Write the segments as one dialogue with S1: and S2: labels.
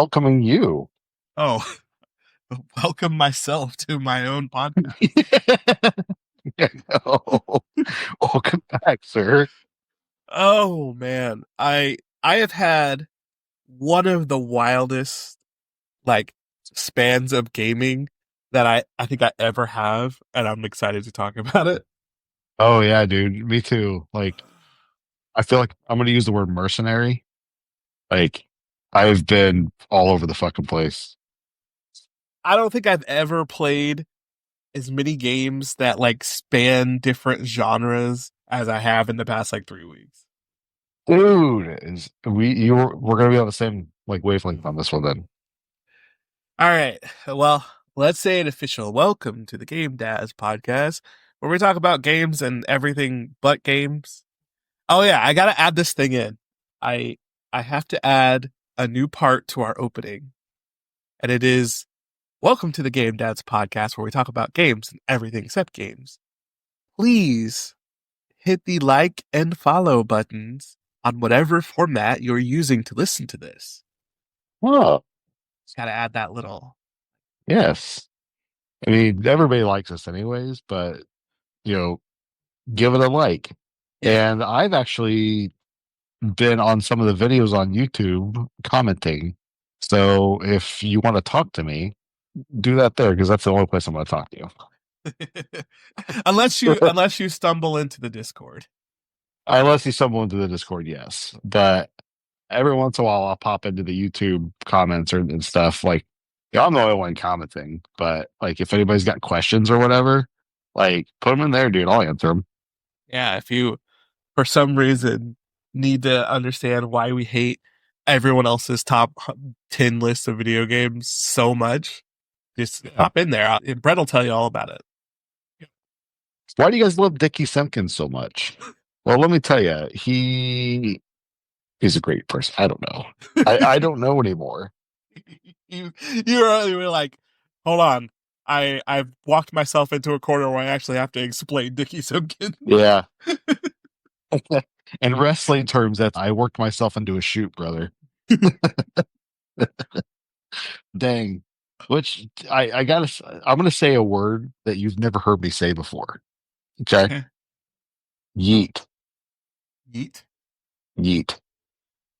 S1: welcoming you.
S2: Oh, welcome myself to my own podcast.
S1: Oh, welcome back, sir.
S2: Oh man, I have had one of the wildest like spans of gaming that I think I ever have, and I'm excited to talk about it.
S1: Oh yeah, dude. Me too. Like, I feel like I'm gonna use the word mercenary. Like, I've been all over the fucking place.
S2: I don't think I've ever played as many games that like span different genres as I have in the past like 3 weeks.
S1: Dude, we're gonna be on the same like wavelength on this one then.
S2: All right. Well, let's say an official welcome to the Gamedads podcast, where we talk about games and everything but games. Oh yeah, I gotta add this thing in. I I have to add a new part to our opening, and it is welcome to the Gamedads podcast, where we talk about games and everything except games. Please hit the like and follow buttons on whatever format you're using to listen to this.
S1: Oh,
S2: Just gotta add that little.
S1: yes. I mean, everybody likes us anyways, but you know, give it a like.
S2: Yeah.
S1: And I've actually been on some of the videos on YouTube commenting. So if you want to talk to me, do that there because that's the only place I'm going to talk to you.
S2: unless you stumble into the Discord.
S1: Unless you stumble into the Discord, yes. But every once in a while, I'll pop into the YouTube comments and stuff. Like, yeah, I'm the only one commenting, but like, if anybody's got questions or whatever, like, put them in there, dude. I'll answer them.
S2: Yeah, if you for some reason need to understand why we hate everyone else's top 10 list of video games so much, just
S1: Yeah.
S2: hop in there. Brett will tell you all about it.
S1: Why do you guys love Dickie Simpkins so much? Well, let me tell you, he's a great person. I don't know. I don't know anymore.
S2: You were like, hold on. I've walked myself into a corner where I actually have to explain Dickie Simpkins.
S1: Yeah. In wrestling terms, that I worked myself into a shoot, brother. Dang. Which I gotta, I'm gonna say a word that you've never heard me say before. Okay.
S2: Okay.
S1: Yeet.
S2: Yeet.
S1: Yeet.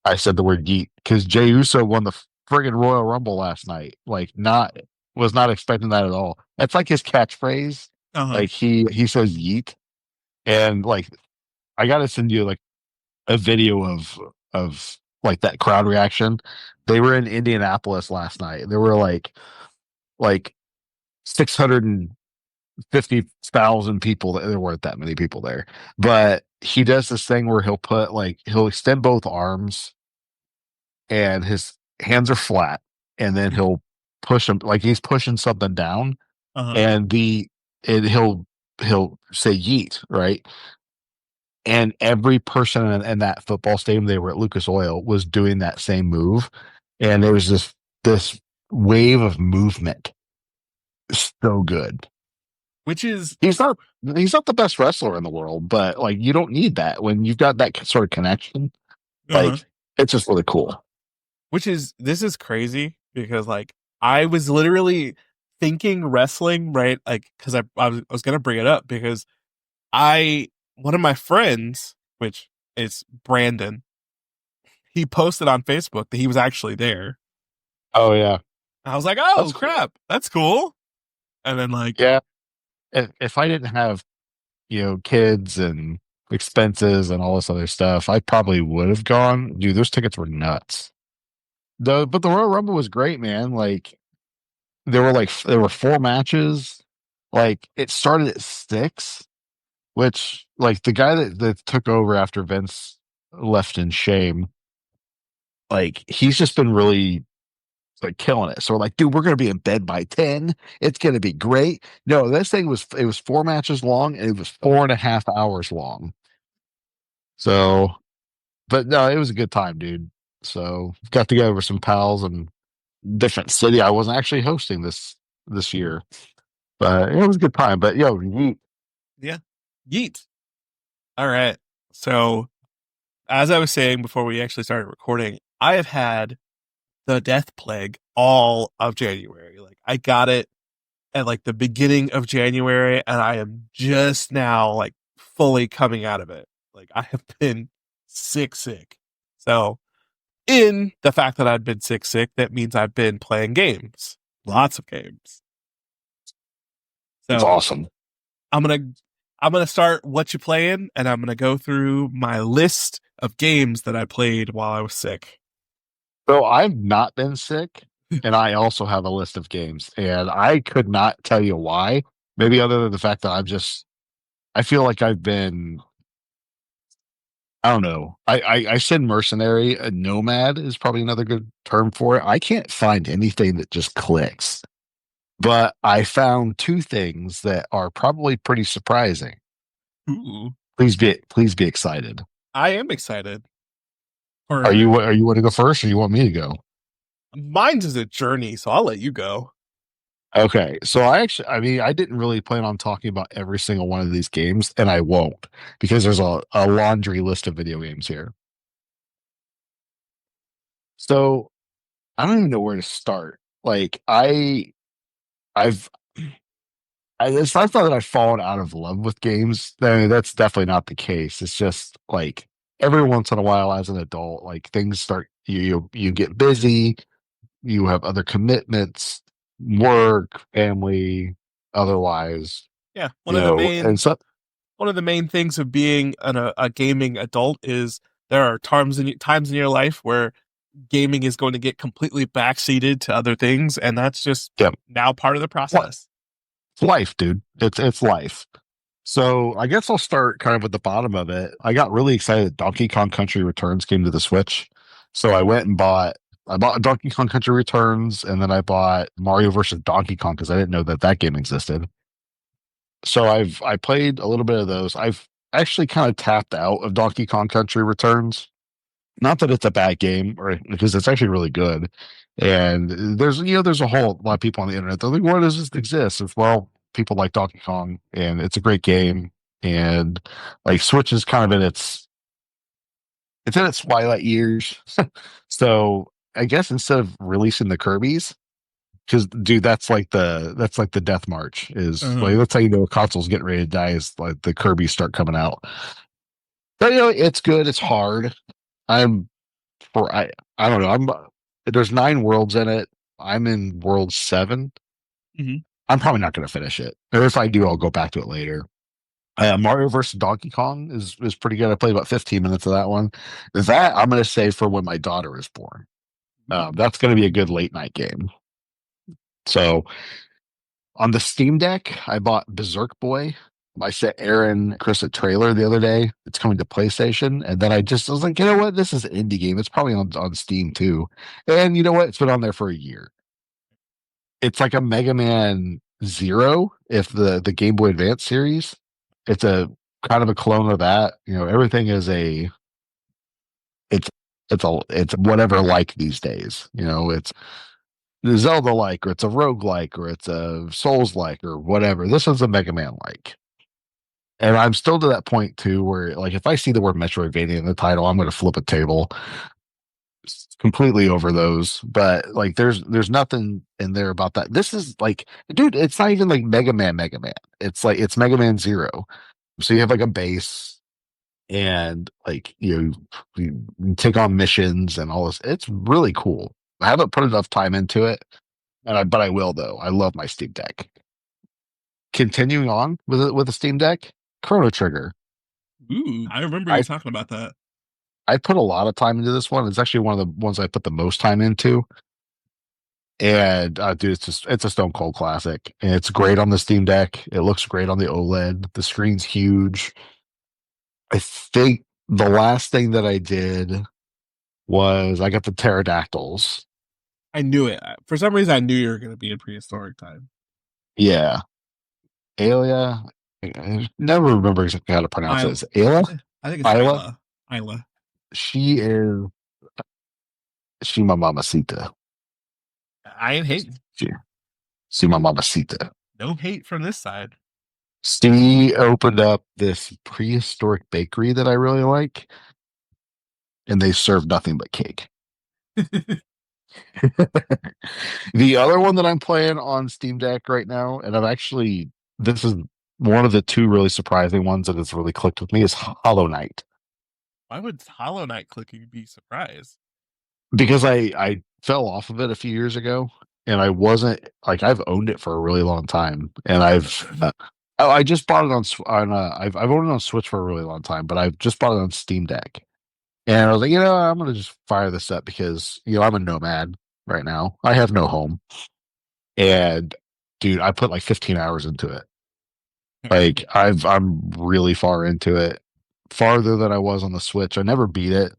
S1: I said the word yeet because Jey Uso won the friggin' Royal Rumble last night. Like, not was not expecting that at all. That's like his catchphrase.
S2: Uh-huh.
S1: Like he says yeet, and like I gotta send you like a video of like that crowd reaction. They were in Indianapolis last night. There were like 650,000 people. There weren't that many people there, but he does this thing where he'll extend both arms and his hands are flat, and then he'll push them like he's pushing something down,
S2: Uh-huh.
S1: and he'll say yeet, right? And every person in that football stadium, they were at Lucas Oil, was doing that same move, and there was this wave of movement. So good.
S2: Which is
S1: He's not he's not the best wrestler in the world, but like you don't need that when you've got that sort of connection.
S2: uh-huh.
S1: Like it's just really cool.
S2: Which is this is crazy because like I was literally thinking wrestling, right? Like because I was gonna bring it up because I one of my friends, which is Brandon, he posted on Facebook that he was actually there.
S1: Oh yeah,
S2: I was like, oh
S1: that's cool.
S2: crap, that's cool. And then like,
S1: Yeah, if I didn't have kids and expenses and all this other stuff, I probably would have gone. Dude, those tickets were nuts. But the Royal Rumble was great, man. Like there were four matches. Like it started at six, which like the guy that took over after Vince left in shame, like he's just been really like killing it. So we're like, dude, we're gonna be in bed by 10. It's gonna be great. No, this thing was four matches long and it was 4.5 hours long. So, but no, it was a good time, dude. So got together with some pals and different city. I wasn't actually hosting this year, but it was a good time. But yo,
S2: yeah, yeet. All right. So as I was saying before we actually started recording, I have had the Death Plague all of January. Like I got it at like the beginning of January, and I am just now like fully coming out of it. Like I have been sick. So in the fact that I've been sick, that means I've been playing games, lots of games.
S1: It's
S2: So
S1: awesome.
S2: I'm gonna I'm gonna start what you playing, and I'm gonna go through my list of games that I played while I was sick.
S1: So I've not been sick, and I also have a list of games, and I could not tell you why. Maybe other than the fact that I feel like I've been, I don't know. I said mercenary, a nomad is probably another good term for it. I can't find anything that just clicks, but I found two things that are probably pretty surprising.
S2: Ooh,
S1: Please be excited.
S2: I am excited. For
S1: Are you want to go first, or you want me to go?
S2: mine's is a journey, so I'll let you go.
S1: Okay, so I mean, I didn't really plan on talking about every single one of these games, and I won't because there's a laundry list of video games here. So I don't even know where to start. Like I've, it's not that I've fallen out of love with games. I mean, that's definitely not the case. It's just like every once in a while, as an adult, like things start, you get busy, you have other commitments, work, family, otherwise,
S2: Yeah,
S1: and so
S2: one of the main things of being a gaming adult is there are times in your life where gaming is going to get completely backseated to other things, and that's just
S1: yeah,
S2: now part of the
S1: what
S2: process.
S1: it's life, dude. It's life. So I guess I'll start kind of at the bottom of it. I got really excited that Donkey Kong Country Returns came to the Switch. So I bought Donkey Kong Country Returns, and then I bought Mario versus Donkey Kong because I didn't know that that game existed. So I played a little bit of those. I've actually kind of tapped out of Donkey Kong Country Returns. Not that it's a bad game, or because it's actually really good. And there's a whole lot of people on the internet. They're like, "Why does this exist?" It's, well, people like Donkey Kong, and it's a great game. And like Switch is kind of it's in its twilight years. So I guess instead of releasing the Kirby's, because dude, that's like the death march is
S2: Uh-huh.
S1: like, that's how you know a console's getting ready to die, is like the Kirby's start coming out. But it's good. It's hard. I'm for I don't know. There's 9 worlds in it. I'm in world 7.
S2: Hmm.
S1: I'm probably not going to finish it. Or if I do, I'll go back to it later. Mario versus Donkey Kong is pretty good. I played about 15 minutes of that one. That I'm going to save for when my daughter is born. That's going to be a good late night game. So on the Steam Deck, I bought Berserk Boy. I sent Aaron Chris a trailer the other day. It's coming to PlayStation. And then I was like, you know what? This is an indie game. It's probably on Steam too. And you know what? It's been on there for a year. It's like a Mega Man Zero, if the Game Boy Advance series. It's a kind of a clone of that. Everything is it's it's whatever like these days. It's Zelda like, or it's a rogue like, or it's a Souls like, or whatever. This is a Mega Man like. And I'm still to that point too, where like if I see the word Metroidvania in the title, I'm going to flip a table. Completely over those. But like, there's nothing in there about that. This is like, dude, it's not even like Mega Man, Mega Man. It's like it's Mega Man Zero. So you have like a base, and like you take on missions and all this. It's really cool. I haven't put enough time into it, but I will though. I love my Steam Deck. Continuing on with a Steam Deck, Chrono Trigger.
S2: Ooh, I remember you
S1: I
S2: talking about that.
S1: I put a lot of time into this one. It's actually one of the ones I put the most time into. And dude, it's a stone cold classic. And it's great on the Steam Deck. It looks great on the OLED. The screen's huge. I think the last thing that I did was I got the pterodactyls.
S2: I knew it. For some reason, I knew you were going to be in prehistoric time.
S1: Yeah, Alia. I never remember exactly how to pronounce it.
S2: I,
S1: Is it Ayla?
S2: I think it's
S1: Isla?
S2: Isla. Isla.
S1: She is she my mamacita.
S2: I ain't hating.
S1: She, she my mamacita.
S2: No hate from this side.
S1: She opened up this prehistoric bakery that I really like, and they serve nothing but cake. The other one that I'm playing on Steam Deck right now, and this is one of the two really surprising ones that has really clicked with me is Hollow Knight.
S2: Why would Hollow Knight clicking be surprised?
S1: Because I fell off of it a few years ago, and I wasn't like I've owned it for a really long time, and I just bought it I've owned it on Switch for a really long time, but I've just bought it on Steam Deck, and I was like, I'm gonna just fire this up because I'm a nomad right now. I have no home, and dude, I put like 15 hours into it. Like I'm really far into it, farther than I was on the Switch. I never beat it,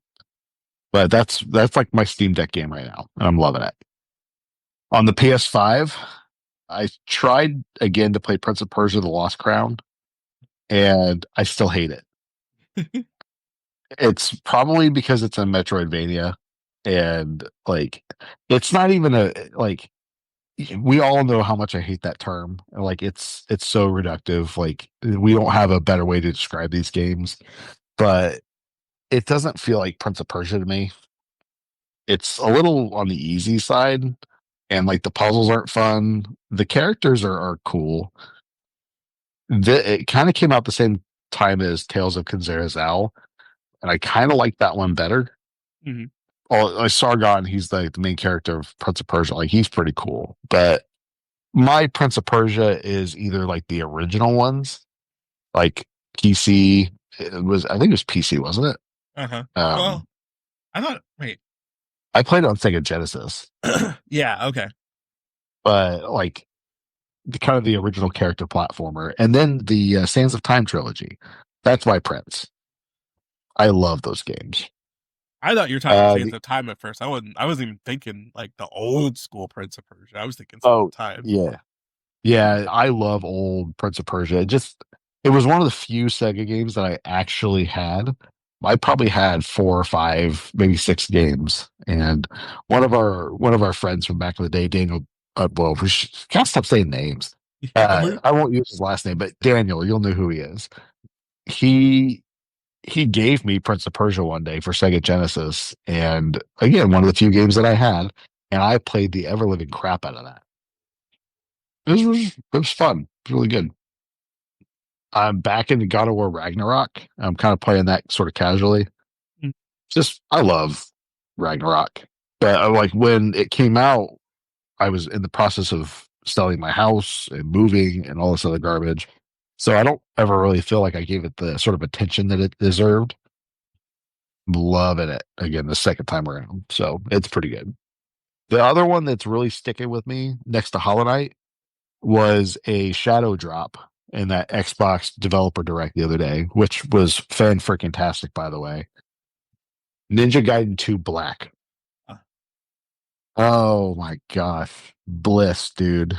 S1: but that's like my Steam Deck game right now, and I'm loving it. On the PS5, I tried again to play Prince of Persia: The Lost Crown, and I still hate it. It's probably because it's a Metroidvania, and like it's not even a like we all know how much I hate that term. Like it's so reductive. Like we don't have a better way to describe these games, but it doesn't feel like Prince of Persia to me. It's a little on the easy side, and like the puzzles aren't fun. The characters are cool. It kind of came out the same time as Tales of Kenzerazel, and I kind of like that one better.
S2: Mhm.
S1: Oh, Sargon, he's like the main character of Prince of Persia. Like he's pretty cool, but my Prince of Persia is either like the original ones, like PC. I think it was PC, wasn't it?
S2: Uh-huh.
S1: Um,
S2: Well, I thought, wait.
S1: I played it on Sega Genesis,
S2: Yeah, okay.
S1: but like the kind of the original character platformer, and then the Sands of Time trilogy. That's my Prince. I love those games.
S2: I thought you were talking
S1: Uh,
S2: Sands
S1: the,
S2: of Time at first. I wasn't even thinking like the old school Prince of Persia. I was thinking Sands of
S1: oh
S2: Time.
S1: yeah, yeah. I love old Prince of Persia. It was one of the few Sega games that I actually had. I probably had four or five, maybe six games, and one of our friends from back in the day, Daniel. Well, can't stop saying names.
S2: Yeah, we're
S1: I won't use his last name, but Daniel, you'll know who he is. He he gave me Prince of Persia one day for Sega Genesis, and again, one of the few games that I had, and I played the ever living crap out of that. It was fun. It was really good. I'm back into God of War Ragnarok. I'm kind of playing that sort of casually. Just I love Ragnarok, but like when it came out, I was in the process of selling my house and moving and all this other garbage. So I don't ever really feel like I gave it the sort of attention that it deserved. Loving it again the second time around. So it's pretty good. The other one that's really sticking with me next to Hollow Knight was a shadow drop in that Xbox developer direct the other day, which was fan freaking tastic, by the way. Ninja Gaiden 2 Black.
S2: uh,
S1: Oh my gosh. Bliss, dude.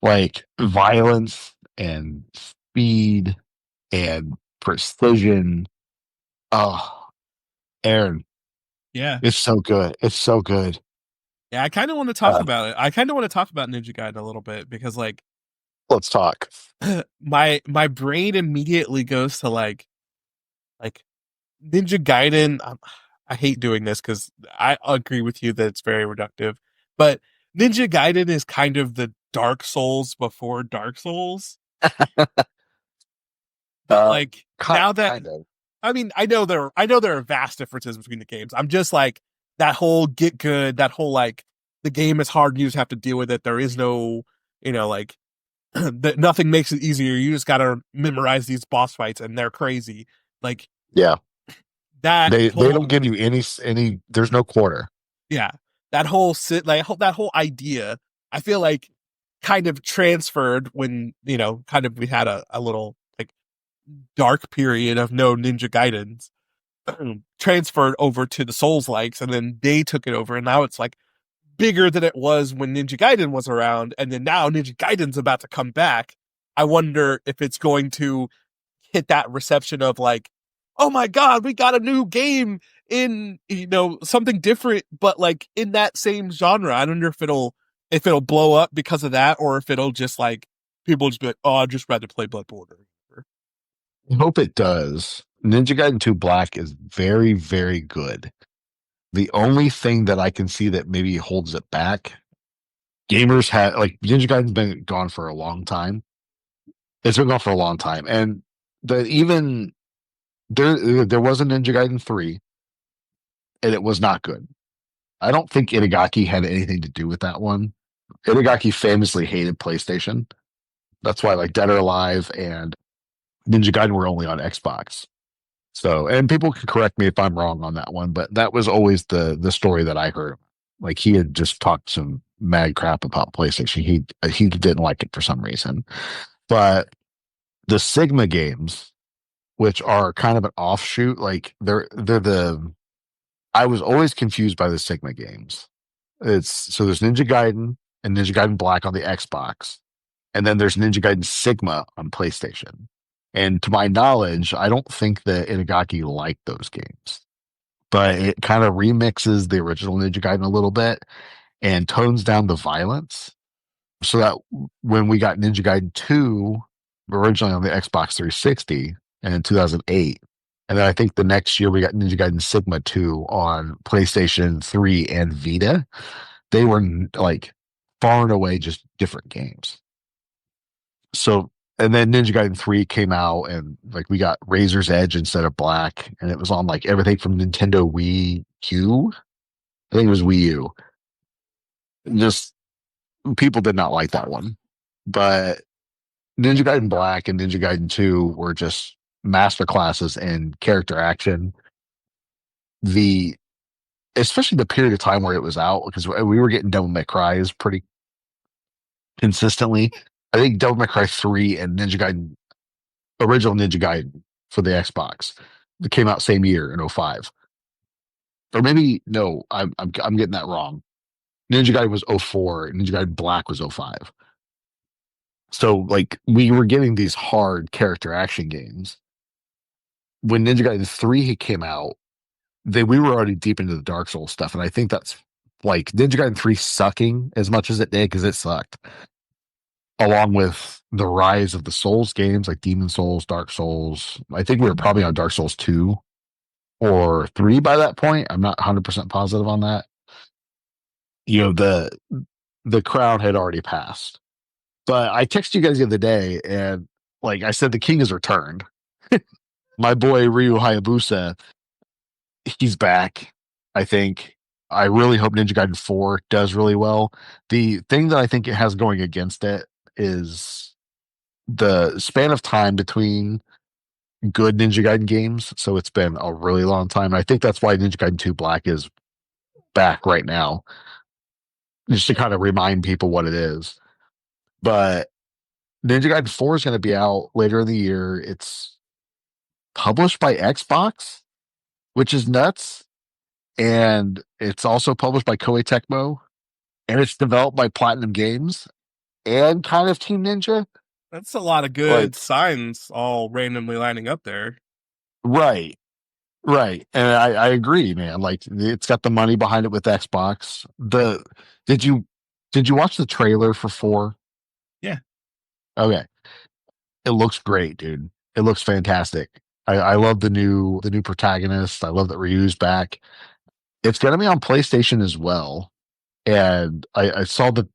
S1: Like violence and speed and precision. Oh, Aaron,
S2: yeah.
S1: it's so good. It's so good.
S2: Yeah, I kind of want to talk
S1: Uh,
S2: about it. I kind of want to talk about Ninja Gaiden a little bit because like
S1: let's talk.
S2: my brain immediately goes to like Ninja Gaiden. I hate doing this because I agree with you that it's very reductive, but Ninja Gaiden is kind of the Dark Souls before Dark Souls. But
S1: Uh,
S2: like now that
S1: kind of.
S2: I mean, I know there are vast differences between the games. I'm just like that whole get good, that whole like the game is hard, you just have to deal with it. There is no, like that nothing makes it easier. You just gotta memorize these boss fights and they're crazy. Like
S1: Yeah.
S2: that
S1: They
S2: whole
S1: don't give you any there's no quarter.
S2: yeah, that whole that whole idea, I feel like kind of transferred when, kind of we had a little like dark period of no Ninja Gaidens transferred over to the Souls likes, and then they took it over, and now it's like bigger than it was when Ninja Gaiden was around, and then now Ninja Gaiden's about to come back. I wonder if it's going to hit that reception of like, oh my god, we got a new game in something different, but like in that same genre. I don't know if it'll blow up because of that, or if it'll just like people just be like, oh, I'd just rather play Bloodborne.
S1: I hope it does. Ninja Gaiden 2 Black is very, very good. The only thing that I can see that maybe holds it back, gamers had like Ninja Gaiden's been gone for a long time. It's been gone for a long time, and even there was a Ninja Gaiden 3, and it was not good. I don't think Itagaki had anything to do with that one. Itagaki famously hated PlayStation. That's why like Dead or Alive and Ninja Gaiden were only on Xbox. So, and people can correct me if I'm wrong on that one, but that was always the story that I heard. Like he had just talked some mad crap about PlayStation. He didn't like it for some reason. But the Sigma games, which are kind of an offshoot, like they're the I was always confused by the Sigma games. It's so there's Ninja Gaiden and Ninja Gaiden Black on the Xbox, and then there's Ninja Gaiden Sigma on PlayStation. And to my knowledge, I don't think that Inagaki liked those games, but it kind of remixes the original Ninja Gaiden a little bit and tones down the violence so that when we got Ninja Gaiden 2 originally on the Xbox 360 and in 2008, and then I think the next year we got Ninja Gaiden Sigma 2 on PlayStation 3 and Vita, they were like far and away just different games. So, and then Ninja Gaiden 3 came out and like we got Razor's Edge instead of Black, and it was on like everything from Nintendo Wii U. I think it was Wii U. Just people did not like that one. But Ninja Gaiden Black and Ninja Gaiden 2 were just master classes in character action. The Especially the period of time where it was out, because we were getting Devil May Cry's pretty consistently. I think Devil May Cry 3 and Ninja Gaiden, original Ninja Gaiden for the Xbox, that came out same year in '05. Or maybe no, I'm getting that wrong. Ninja Gaiden was '04, Ninja Gaiden Black was '05. So like we were getting these hard character action games. When Ninja Gaiden 3 came out, we were already deep into the Dark Souls stuff, and I think that's like Ninja Gaiden 3 sucking as much as it did because it sucked, along with the rise of the Souls games like Demon Souls, Dark Souls. I think we were probably on Dark Souls 2 or 3 by that point. I'm not 100% positive on that. You know, the crowd had already passed. But I texted you guys the other day and like I said, the king has returned. My boy Ryu Hayabusa, he's back. I think. I really hope Ninja Gaiden 4 does really well. The thing that I think it has going against it is the span of time between good Ninja Gaiden games. So it's been a really long time. I think that's why Ninja Gaiden 2 Black is back right now, just to kind of remind people what it is. But Ninja Gaiden 4 is going to be out later in the year. It's published by Xbox, which is nuts. And it's also published by Koei Tecmo. And it's developed by Platinum Games and kind of Team Ninja.
S2: That's a lot of good
S1: Like,
S2: signs all randomly lining up there.
S1: right. Right. And I agree, man. Like it's got the money behind it with Xbox. Did you watch the trailer for 4?
S2: Yeah.
S1: Okay. It looks great, dude. It looks fantastic. I love the new protagonist. I love that Ryu's back. It's gonna be on PlayStation as well. And I saw the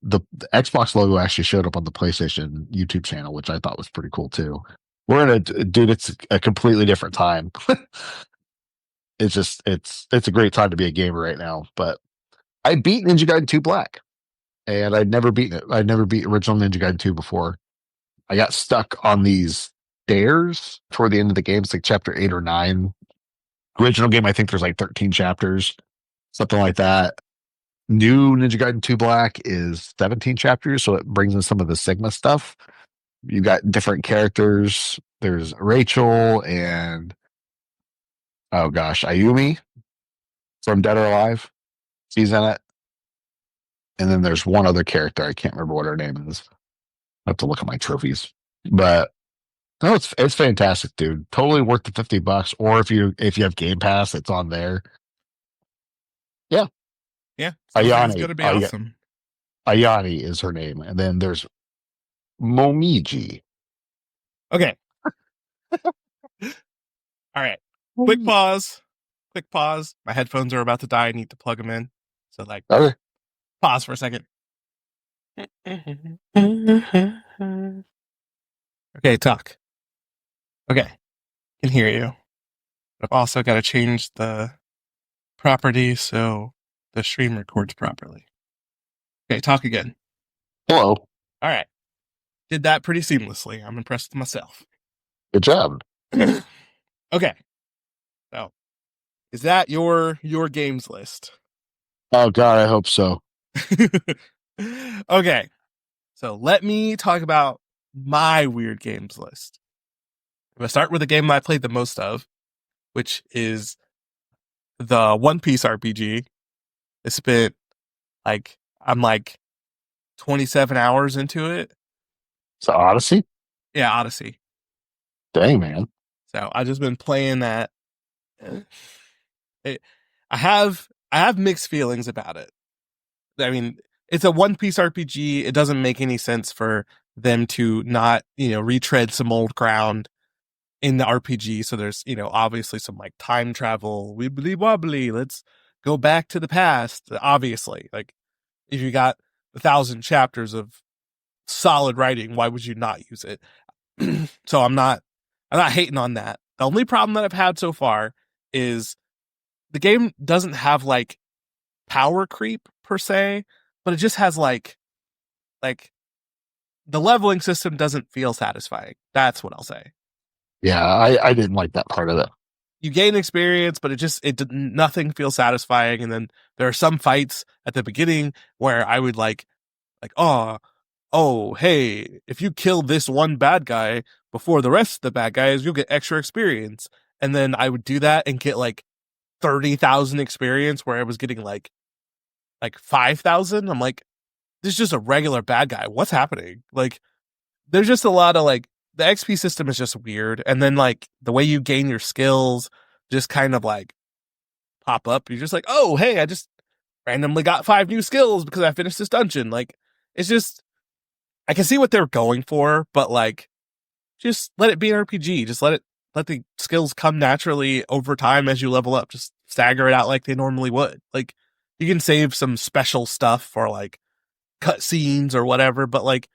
S1: Xbox logo actually showed up on the PlayStation YouTube channel, which I thought was pretty cool too. We're in dude, it's a completely different time. It's just it's a great time to be a gamer right now. But I beat Ninja Gaiden 2 Black, and I'd never beaten it. I'd never beat original Ninja Gaiden 2 before. I got stuck on these stairs toward the end of the game. It's like chapter 8 or 9. Original game, I think there's like 13 chapters, something like that. New Ninja Gaiden 2 Black is 17 chapters, so it brings in some of the Sigma stuff. You got different characters. There's Rachel and oh gosh, Ayumi from Dead or Alive. She's in it. And then there's one other character. I can't remember what her name is. I have to look at my trophies. But no, it's fantastic, dude. Totally worth the $50. Or if you have Game Pass, it's on there. Yeah.
S2: Yeah. Sounds like it's
S1: Ayani.
S2: gonna be awesome.
S1: Ayani is her name. And then there's Momiji.
S2: Okay. All right. Quick pause. quick pause. My headphones are about to die. I need to plug them in. So like,
S1: Okay.
S2: pause for a second. Okay, talk. Okay, can hear you. I've also got to change the property so the stream records properly. Okay, talk again.
S1: Hello.
S2: All right, did that pretty seamlessly. I'm impressed with myself.
S1: Good job.
S2: Okay, so is that your games list?
S1: Oh God, I hope so.
S2: Okay, so let me talk about my weird games list. I'm gonna start with the game I played the most of, which is the One Piece RPG. I spent I'm like 27 hours into it.
S1: It's the Odyssey.
S2: Yeah, Odyssey.
S1: Dang man.
S2: So I just been playing that. It, I have mixed feelings about it. I mean, it's a One Piece RPG. It doesn't make any sense for them to not, retread some old ground in the RPG. So there's, obviously some like time travel, wibbly wobbly. Let's go back to the past. Obviously, like if you got 1,000 chapters of solid writing, why would you not use it? So I'm not hating on that. The only problem that I've had so far is the game doesn't have like power creep per se, but it just has like the leveling system doesn't feel satisfying. That's what I'll say.
S1: Yeah, I didn't like that part of it.
S2: You gain experience, but nothing feels satisfying. And then there are some fights at the beginning where I would like, oh, hey, if you kill this one bad guy before the rest of the bad guys, you'll get extra experience. And then I would do that and get like 30,000 experience where I was getting like 5,000. I'm like, this is just a regular bad guy. What's happening? Like, there's just a lot of like, the XP system is just weird. And then like the way you gain your skills just kind of like pop up. You're just like, oh, hey, I just randomly got 5 new skills because I finished this dungeon. Like, it's just, I can see what they're going for, but like, just let it be an RPG. Just let the skills come naturally over time as you level up. Just stagger it out like they normally would. Like, you can save some special stuff for like cutscenes or whatever, but like,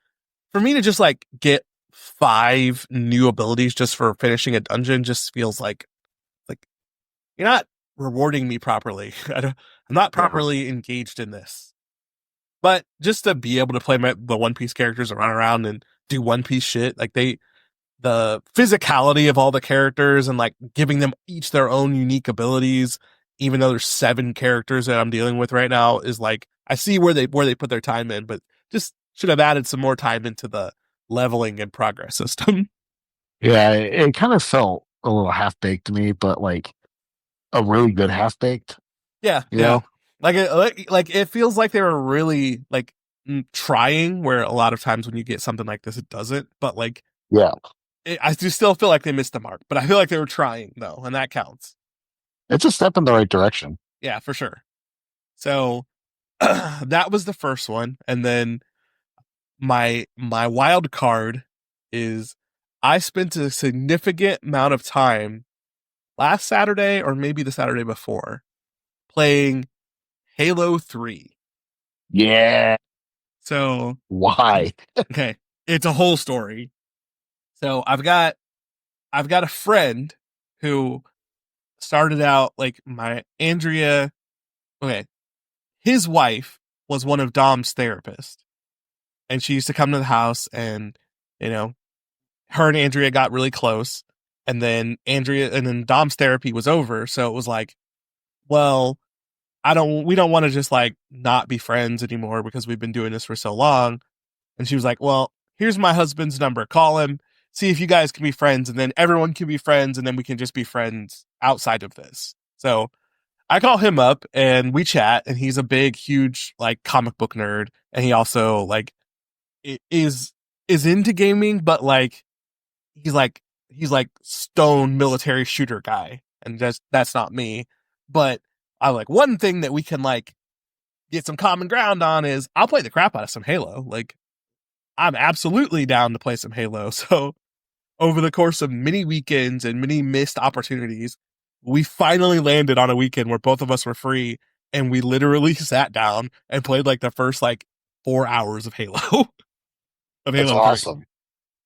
S2: for me to just like get 5 new abilities just for finishing a dungeon just feels like you're not rewarding me properly. I'm not properly engaged in this. But just to be able to play the One Piece characters and run around and do One Piece shit, like the physicality of all the characters and like giving them each their own unique abilities, even though there's 7 characters that I'm dealing with right now, is like I see where they put their time in, but just should have added some more time into the leveling and progress system.
S1: Yeah, it kind of felt a little half baked to me, but like a really good half baked.
S2: Yeah,
S1: You
S2: yeah.
S1: know?
S2: Like it feels like they were really like trying. Where a lot of times when you get something like this, it doesn't. But like,
S1: Yeah,
S2: I do still feel like they missed the mark. But I feel like they were trying though, and that counts.
S1: it's a step in the right direction.
S2: Yeah, for sure. So that was the first one, and then my wild card is I spent a significant amount of time last Saturday or maybe the Saturday before playing Halo 3.
S1: Yeah.
S2: So,
S1: Why?
S2: okay, it's a whole story. So, I've got a friend who started out like my Andrea, okay, his wife was one of Dom's therapists, and she used to come to the house and you know her and Andrea got really close. And then Dom's therapy was over. So it was like, well, we don't want to just like not be friends anymore because we've been doing this for so long. And she was like, well, here's my husband's number. Call him, see if you guys can be friends. And then everyone can be friends. And then we can just be friends outside of this. So I call him up and we chat. And he's a big, huge like comic book nerd. And he also like is into gaming, but like, he's like stone military shooter guy, and that's not me. But I like one thing that we can like get some common ground on is I'll play the crap out of some Halo. Like I'm absolutely down to play some Halo. So over the course of many weekends and many missed opportunities, we finally landed on a weekend where both of us were free, and we literally sat down and played like the first like 4 hours of Halo of
S1: That's
S2: Halo 3.
S1: awesome.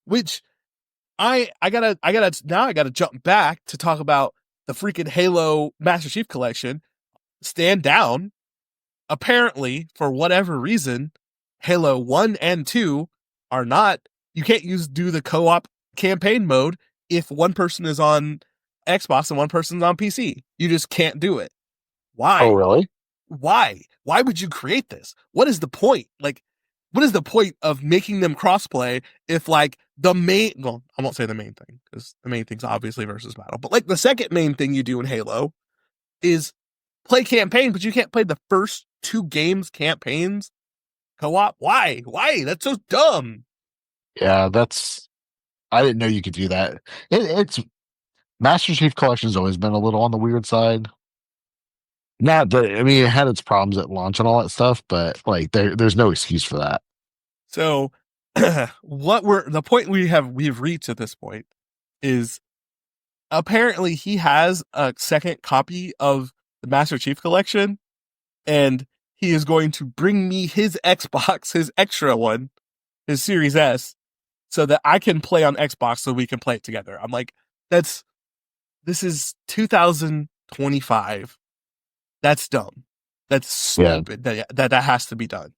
S2: Which I gotta jump back to talk about the freaking Halo Master Chief Collection. Stand down. Apparently, for whatever reason, Halo 1 and 2 are not, you can't do the co-op campaign mode if one person is on Xbox and one person's on PC. You just can't do it.
S1: Oh,
S2: Why?
S1: really?
S2: Why would you create this? What is the point? Like, what is the point of making them crossplay if like the main, well, I won't say the main thing because the main thing's obviously versus battle, but like the second main thing you do in Halo is play campaign, but you can't play the first two games campaigns co-op. Why? That's so dumb.
S1: Yeah, that's. I didn't know you could do that. It's Master Chief Collection's always been a little on the weird side. Not that I mean, it had its problems at launch and all that stuff, but like there's no excuse for that.
S2: So what the point we've reached at this point is apparently he has a second copy of the Master Chief Collection, and he is going to bring me his Xbox, his extra one, his Series S, so that I can play on Xbox so we can play it together. I'm like, this is 2025. That's dumb. That's
S1: Yeah.
S2: stupid. That has to be done.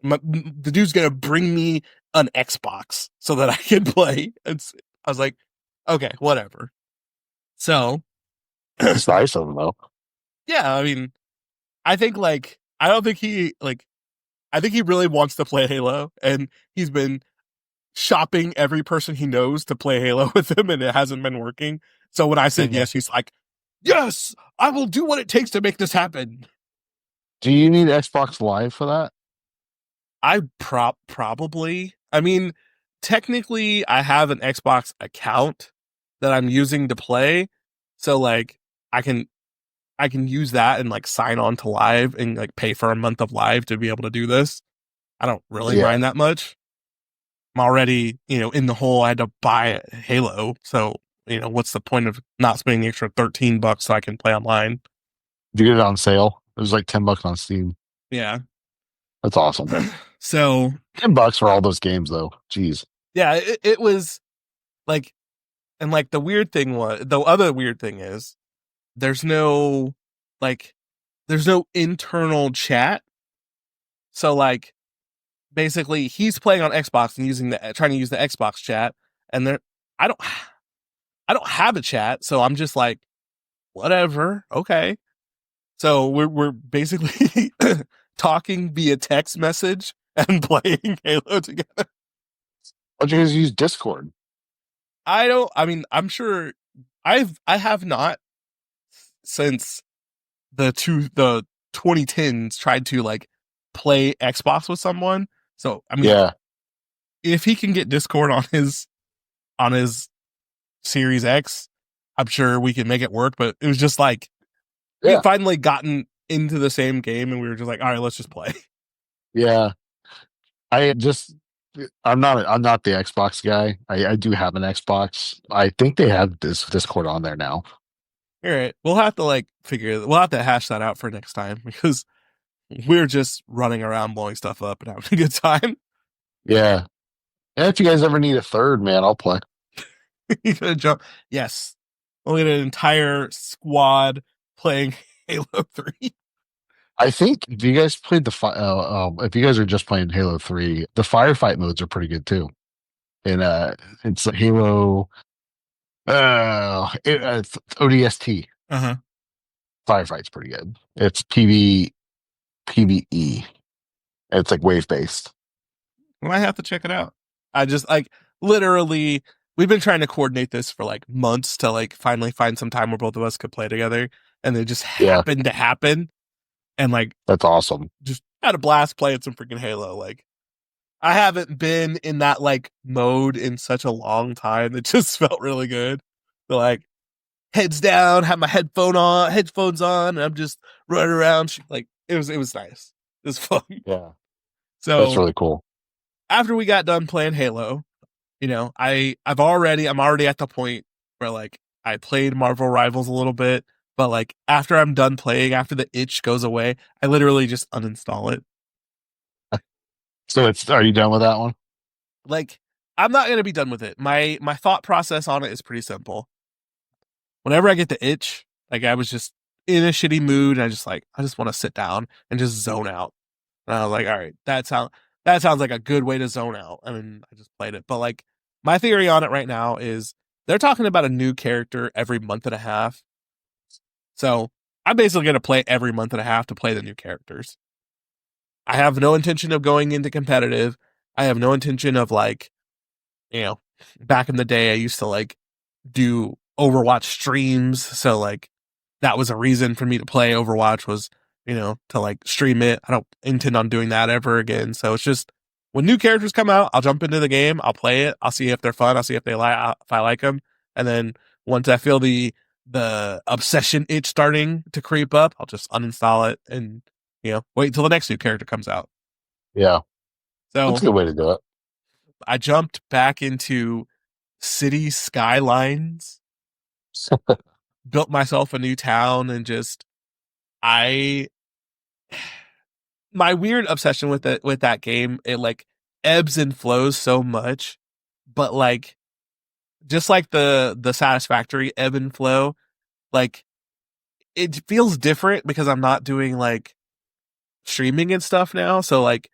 S2: The dude's gonna bring me an Xbox so that I can play. I was like, okay, whatever. So,
S1: It's nice of him though.
S2: yeah, I mean, I think like I don't think I think he really wants to play Halo, and he's been shopping every person he knows to play Halo with him, and it hasn't been working. So when I said yes, he's like, yes, I will do what it takes to make this happen.
S1: Do you need Xbox Live for that?
S2: I probably. I mean, technically, I have an Xbox account that I'm using to play, so like I can use that and like sign on to Live and like pay for a month of Live to be able to do this. I don't really
S1: Yeah.
S2: mind that much. I'm already, in the hole. I had to buy Halo, so what's the point of not spending the extra $13 so I can play online?
S1: Did you get it on sale? It was like $10 on Steam.
S2: Yeah.
S1: That's awesome.
S2: So
S1: $10 for all those games though. Jeez.
S2: yeah, it was like, and like the other weird thing is there's no like there's no internal chat. So like basically he's playing on Xbox and trying to use the Xbox chat, and there I don't I don't have a chat, so I'm just like, whatever, okay. So we're basically talking via text message and playing Halo together.
S1: Why don't you guys use Discord?
S2: I mean, I'm sure I have not since the 2010s tried to like play Xbox with someone. So I mean,
S1: Yeah.
S2: if he can get Discord on his Series X, I'm sure we can make it work. But it was just like we
S1: Yeah.
S2: had finally gotten into the same game, and we were just like, all right, let's just play.
S1: Yeah. I'm not the Xbox guy. I do have an Xbox. I think they have this Discord on there now.
S2: All right, we'll have to we'll have to hash that out for next time because we're just running around blowing stuff up and having a good time.
S1: Yeah. And if you guys ever need a third, man, I'll play.
S2: You're gonna jump. Yes, we'll get an entire squad playing Halo 3.
S1: I think if you guys played if you guys are just playing Halo 3, the firefight modes are pretty good too. And it's like Halo it's ODST.
S2: Uh-huh.
S1: Firefight's pretty good. It's PvE. It's like wave based.
S2: We might have to check it out. I just like literally we've been trying to coordinate this for like months to like finally find some time where both of us could play together, and it just
S1: Yeah,
S2: happened to happen. And like
S1: that's awesome.
S2: just had a blast playing some freaking Halo. Like I haven't been in that like mode in such a long time. It just felt really good. So like heads down, have my headphones on, and I'm just running around. Like it was nice. It was fun.
S1: Yeah, that's
S2: So
S1: really cool.
S2: after we got done playing Halo, I'm already at the point where like I played Marvel Rivals a little bit, but like after I'm done playing, after the itch goes away, I literally just uninstall it.
S1: So it's are you done with that one?
S2: Like I'm not gonna be done with it. My thought process on it is pretty simple. Whenever I get the itch, like I was just in a shitty mood, and I just want to sit down and just zone out. And I was like, all right, that sounds like a good way to zone out. I mean, I just played it, but like my theory on it right now is they're talking about a new character every month and a half. So I'm basically gonna play every month and a half to play the new characters. I have no intention of going into competitive. I have no intention of like, you know, back in the day I used to like do Overwatch streams, so like that was a reason for me to play Overwatch was, to like stream it. I don't intend on doing that ever again. So it's just when new characters come out, I'll jump into the game, I'll play it, I'll see if they're fun, I'll see if if I like them, and then once I feel the obsession itch starting to creep up, I'll just uninstall it and wait until the next new character comes out.
S1: Yeah, that's
S2: So
S1: a good way to do it.
S2: I jumped back into City Skylines, built myself a new town, and just I my weird obsession with that game, it like ebbs and flows so much, but like just like the satisfactory ebb and flow, like it feels different because I'm not doing like streaming and stuff now. So like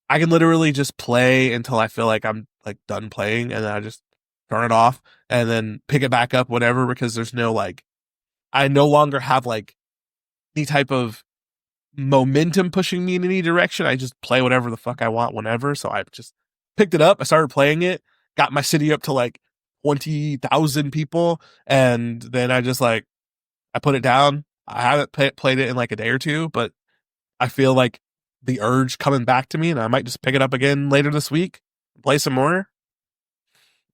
S2: I can literally just play until I feel like I'm like done playing, and then I just turn it off and then pick it back up whatever, because there's no like I no longer have like any type of momentum pushing me in any direction. I just play whatever the fuck I want whenever. So I just picked it up. I started playing it, got my city up to like 20,000 people. And then I just like, I put it down. I haven't played it in like a day or two, but I feel like the urge coming back to me, and I might just pick it up again later this week, play some more.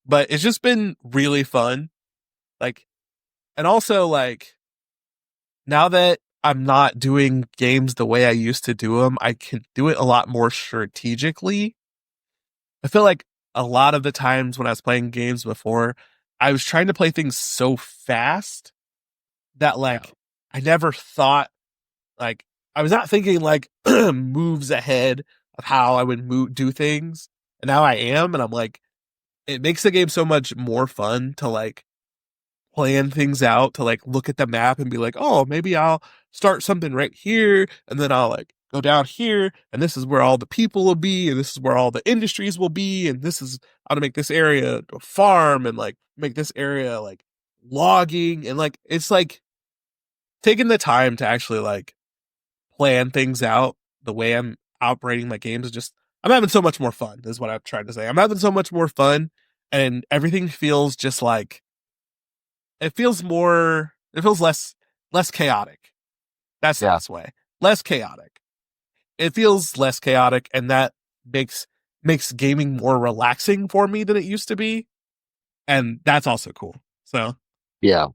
S2: But it's just been really fun. Like, and also like, now that I'm not doing games the way I used to do them, I can do it a lot more strategically. I feel like a lot of the times when I was playing games before, I was trying to play things so fast that
S1: Yeah,
S2: like I never thought, like I was not thinking like moves ahead of how I would do things. And now I am, and I'm like, it makes the game so much more fun to like plan things out, to like look at the map and be like, oh, maybe I'll start something right here, and then I'll like go down here, and this is where all the people will be, and this is where all the industries will be, and this is how to make this area a farm, and like make this area like logging, and like it's like taking the time to actually like plan things out the way I'm operating my games is just I'm having so much more fun, is what I'm trying to say. I'm having so much more fun, and everything feels just like it feels less chaotic. That's the
S1: yeah,
S2: best way. Less chaotic. It feels less chaotic, and that makes makes gaming more relaxing for me than it used to be. And that's also cool. So
S1: yeah.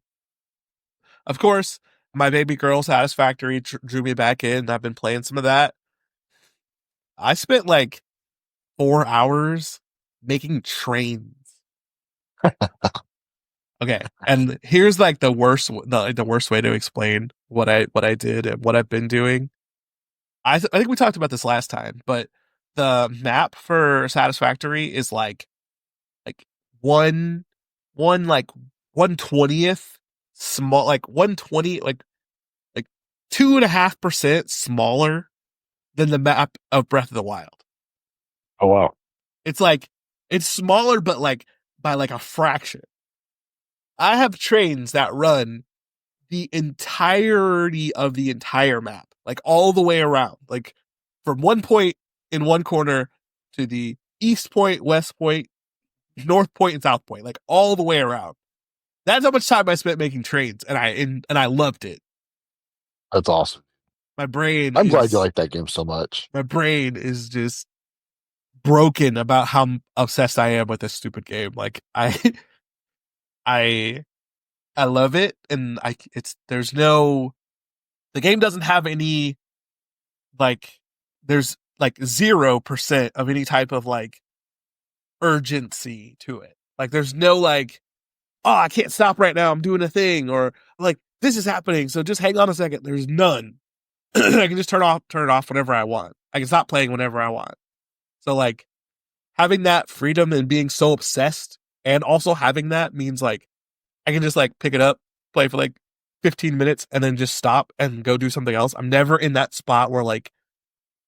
S2: of course, my baby girl Satisfactory drew me back in. I've been playing some of that. I spent like 4 hours making trains. Okay, and here's like the worst way to explain what I did and what I've been doing. I think we talked about this last time, but the map for Satisfactory is like one one like 1/20th small, like 120, like 2.5% smaller than the map of Breath of the Wild.
S1: Oh wow.
S2: It's like it's smaller, but like by like a fraction. I have trains that run the entirety of the entire map, like all the way around, like from one point in one corner to the east point, west point, north point, and south point, like all the way around. That's how much time I spent making trains, and I loved it.
S1: That's awesome.
S2: My brain
S1: I'm glad you
S2: is
S1: like that game so much.
S2: my brain is just broken about how obsessed I am with this stupid game. Like I I love it, and I it's there's no the game doesn't have any like there's like 0% of any type of like urgency to it. Like there's no like, oh, I can't stop right now, I'm doing a thing, or like this is happening, so just hang on a second. There's none. I can just turn it off whenever I want. I can stop playing whenever I want. So like having that freedom and being so obsessed and also having that means like I can just like pick it up, play for like 15 minutes and then just stop and go do something else. I'm never in that spot where like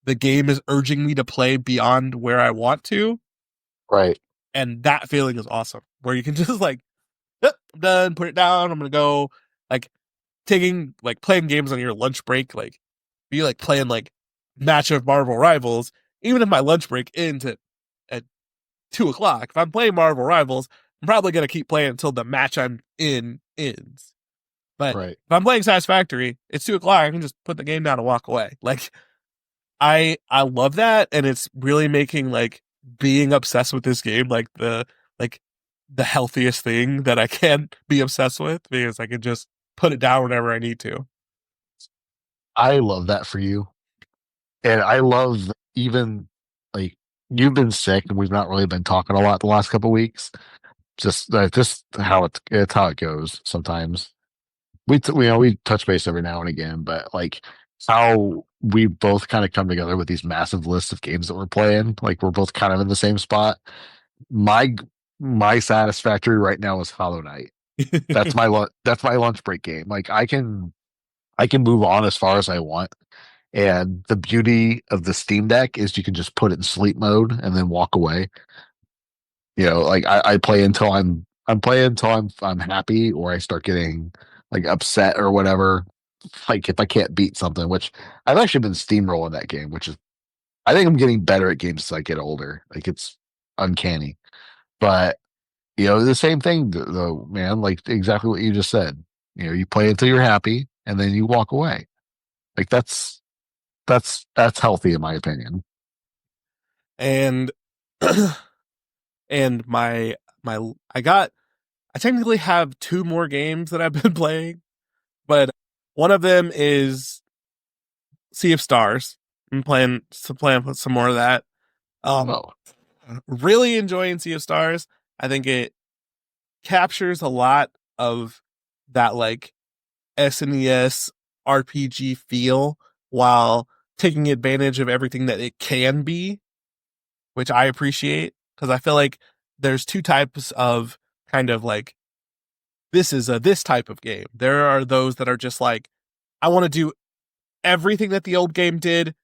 S2: the game is urging me to play beyond where I want to.
S1: Right.
S2: And that feeling is awesome. Where you can just like, yep, I'm done, put it down, I'm gonna go like taking like playing games on your lunch break, like be like playing like match of Marvel Rivals, even if my lunch break ends at 2 o'clock. If I'm playing Marvel Rivals, I'm probably gonna keep playing until the match I'm in ends. But
S1: Right.
S2: if I'm playing Satisfactory, it's 2 o'clock. I can just put the game down and walk away. Like I love that, and it's really making like being obsessed with this game like the healthiest thing that I can be obsessed with because I can just put it down whenever I need to.
S1: I love that for you. And I love even like you've been sick and we've not really been talking a lot the last couple of weeks. Just how it's how it goes sometimes. We touch base every now and again, but like how we both kind of come together with these massive lists of games that we're playing. Like we're both kind of in the same spot. My my satisfactory right now is Hollow Knight. That's my lunch break game. Like I can move on as far as I want. And the beauty of the Steam Deck is you can just put it in sleep mode and then walk away. Like I play until I'm playing until I'm happy or I start getting like upset or whatever. Like if I can't beat something, which I've actually been steamrolling that game, which is I think I'm getting better at games as I get older. Like it's uncanny. But the same thing though, man, like exactly what you just said. You play until you're happy and then you walk away. Like that's healthy in my opinion.
S2: And and my I technically have two more games that I've been playing, but one of them is Sea of Stars. I'm playing some more of that. Um,
S1: Oh,
S2: really enjoying Sea of Stars. I think it captures a lot of that like SNES RPG feel while taking advantage of everything that it can be, which I appreciate because I feel like there's two types of kind of like this is a this type of game. There are those that are just like I want to do everything that the old game did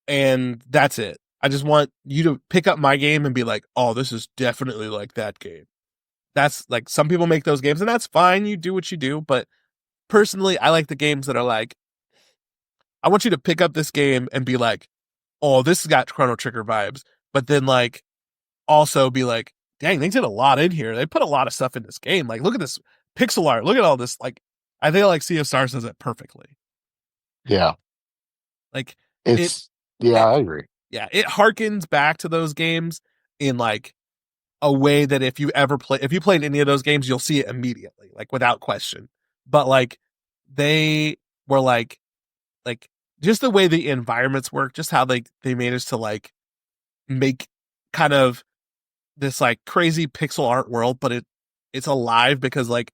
S2: and that's it. I just want you to pick up my game and be like, "Oh, this is definitely like that game." That's like some people make those games and that's fine. You do what you do, but personally, I like the games that are like I want you to pick up this game and be like, "Oh, this has got Chrono Trigger vibes." But then like also be like, dang, they did a lot in here. They put a lot of stuff in this game. Like, look at this pixel art. Look at all this. Like, I think like Sea of Stars does it perfectly.
S1: yeah.
S2: Like it,
S1: It's yeah,
S2: it
S1: I agree.
S2: yeah, it harkens back to those games in like a way that if you played any of those games, you'll see it immediately, like without question. But like they were like just the way the environments work, just how they managed to like make kind of this like crazy pixel art world, but it's alive because like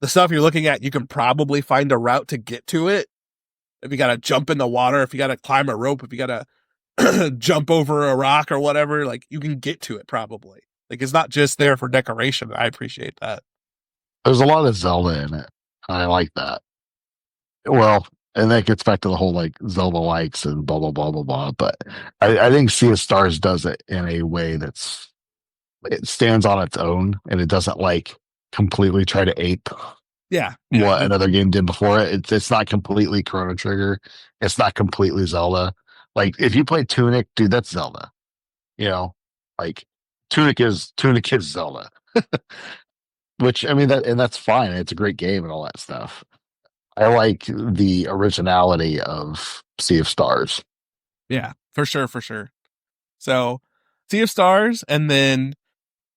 S2: the stuff you're looking at, you can probably find a route to get to it. If you gotta jump in the water, if you gotta climb a rope, if you gotta jump over a rock or whatever, like you can get to it probably. Like it's not just there for decoration. I appreciate that.
S1: There's a lot of Zelda in it. I like that. Well, and that gets back to the whole like Zelda likes and blah blah blah blah blah. But I think Sea of Stars does it in a way it stands on its own and it doesn't like completely try to ape
S2: Yeah, yeah,
S1: what another game did before it. It's not completely Chrono Trigger. It's not completely Zelda. Like if you play Tunic, dude, that's Zelda. You know, like Tunic is Zelda. Which I mean that's fine. It's a great game and all that stuff. I like the originality of Sea of Stars.
S2: yeah, for sure, for sure. So, Sea of Stars, and then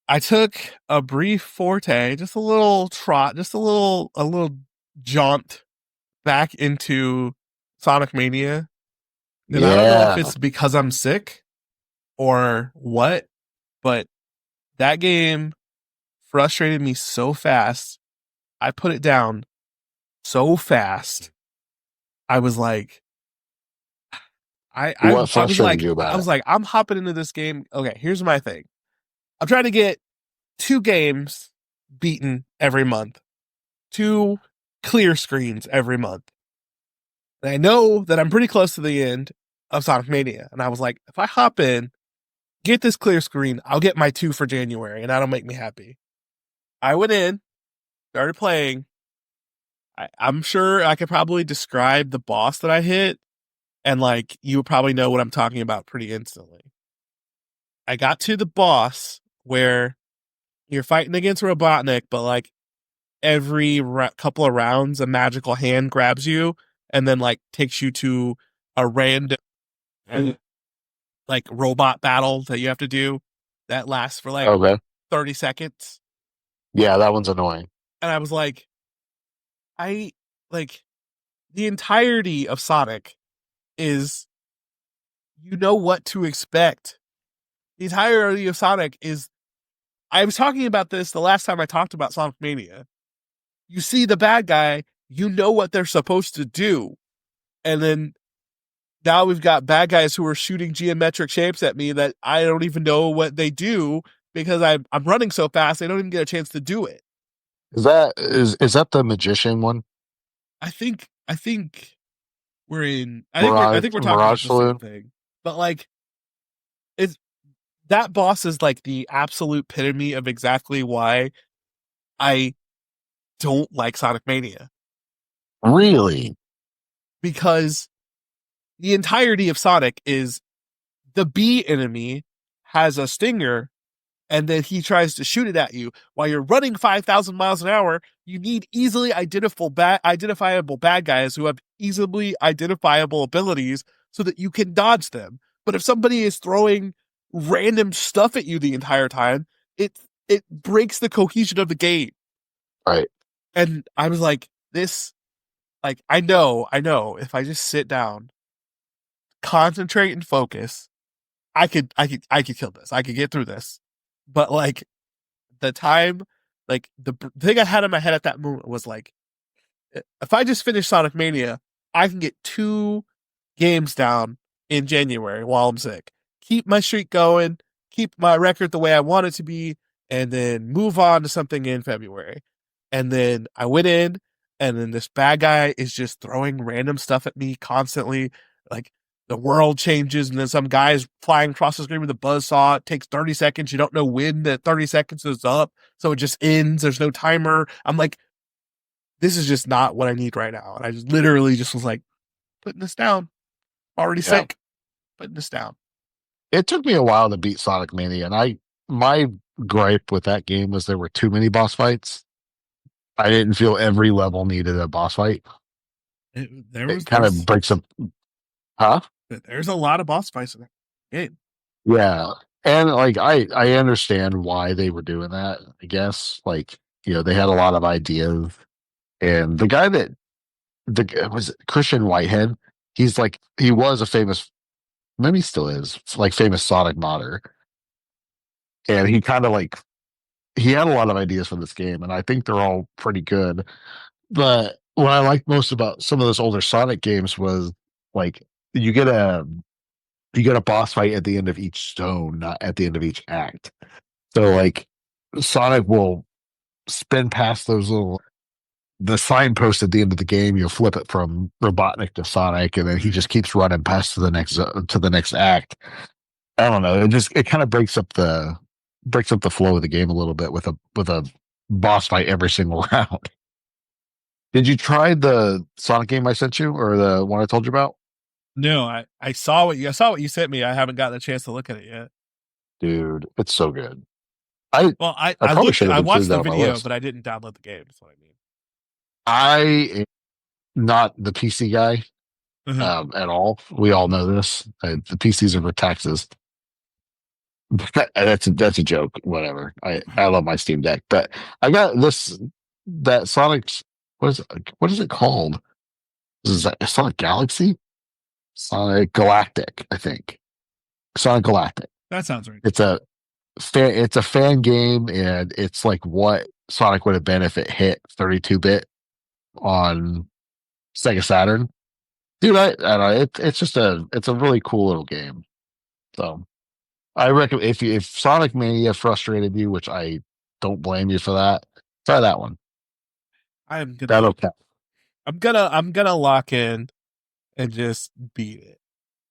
S2: I took a brief forte, just a little trot, just a little jaunt back into Sonic Mania. And I don't know if
S1: Yeah.
S2: it's because I'm sick or what, but that game frustrated me so fast. I put it down so fast. I was like,
S1: What frustrated you
S2: I
S1: about
S2: was
S1: it?
S2: like, I'm hopping into this game. Okay, here's my thing. I'm trying to get 2 games beaten every month, 2 clear screens every month. And I know that I'm pretty close to the end of Sonic Mania. And I was like, if I hop in, get this clear screen, I'll get my 2 for January, and that'll make me happy. I went in, started playing. I'm sure I could probably describe the boss that I hit, and like you would probably know what I'm talking about pretty instantly. I got to the boss where you're fighting against Robotnik, but like every couple of rounds, a magical hand grabs you and then like takes you to a random like robot battle that you have to do that lasts for like
S1: Okay.
S2: 30 seconds.
S1: Yeah, that one's annoying.
S2: And I was like, I like the entirety of Sonic is you know what to expect. The entirety of Sonic is I was talking about this the last time I talked about Sonic Mania. You see the bad guy, you know what they're supposed to do. And then now we've got bad guys who are shooting geometric shapes at me that I don't even know what they do because I'm running so fast they don't even get a chance to do it.
S1: Is that the magician one?
S2: I think I
S1: Mirage
S2: think we're talking about
S1: Mirage
S2: the same
S1: Saloon?
S2: thing. But like it's that boss is like the absolute epitome of exactly why I don't like Sonic Mania.
S1: Really?
S2: Because the entirety of Sonic is the B enemy has a stinger and then he tries to shoot it at you while you're running 5,000 miles an hour. You need easily identifiable bad guys who have easily identifiable abilities so that you can dodge them. But if somebody is throwing random stuff at you the entire time, it breaks the cohesion of the game.
S1: Right.
S2: And I was like, this, like, I know, if I just sit down, concentrate and focus, I could kill this. I could get through this. But like the time, like the thing I had in my head at that moment was like, if I just finish Sonic Mania, I can get 2 games down in January while I'm sick. Keep my streak going, keep my record the way I want it to be, and then move on to something in February. And then I went in, and then this bad guy is just throwing random stuff at me constantly. Like the world changes, and then some guy's flying across the screen with a buzzsaw. It takes 30 seconds. You don't know when the 30 seconds is up. So it just ends. There's no timer. I'm like, this is just not what I need right now. And I just literally just was like, putting this down. Already
S1: Yeah.
S2: sick. Putting this down.
S1: It took me a while to beat Sonic Mania, and my gripe with that game was there were too many boss fights. I didn't feel every level needed a boss fight. It kind of breaks up, huh?
S2: There's a lot of boss fights in that game.
S1: Yeah, and like I understand why they were doing that. I guess like they had a lot of ideas, and the guy that was Christian Whitehead. He was a famous, maybe he still is, like famous Sonic modder, and he kind of like he had a lot of ideas for this game, and I think they're all pretty good. But what I liked most about some of those older Sonic games was like you get a you get a boss fight at the end of each zone, not at the end of each act. So like Sonic will spin past those little the signpost at the end of the game. You'll flip it from Robotnik to Sonic, and then he just keeps running past to the next act. I don't know. It kind of breaks up the flow of the game a little bit with a boss fight every single round. Did you try the Sonic game I sent you, or the one I told you about?
S2: No, I saw I saw what you sent me. I haven't gotten a chance to look at it yet.
S1: Dude, it's so good. I
S2: Well,
S1: I probably should have
S2: I watched
S1: included
S2: the
S1: that on my
S2: video,
S1: list.
S2: but I didn't download the game. That's what I mean.
S1: I am not the PC guy
S2: Uh-huh.
S1: at all. We all know this. The PCs are for taxes. That's a joke. Whatever. I love my Steam Deck, but I got that Sonic's what is it called? Is that Sonic Galaxy? Sonic Galactic, I think. Sonic Galactic.
S2: That sounds right.
S1: It's a it's a fan game, and it's like what Sonic would have been if it hit 32-bit on Sega Saturn. Dude, I don't know, it's a really cool little game. So I recommend if Sonic Mania frustrated you, which I don't blame you for that, try that one.
S2: I'm gonna
S1: That'll count.
S2: I'm gonna lock in and just beat it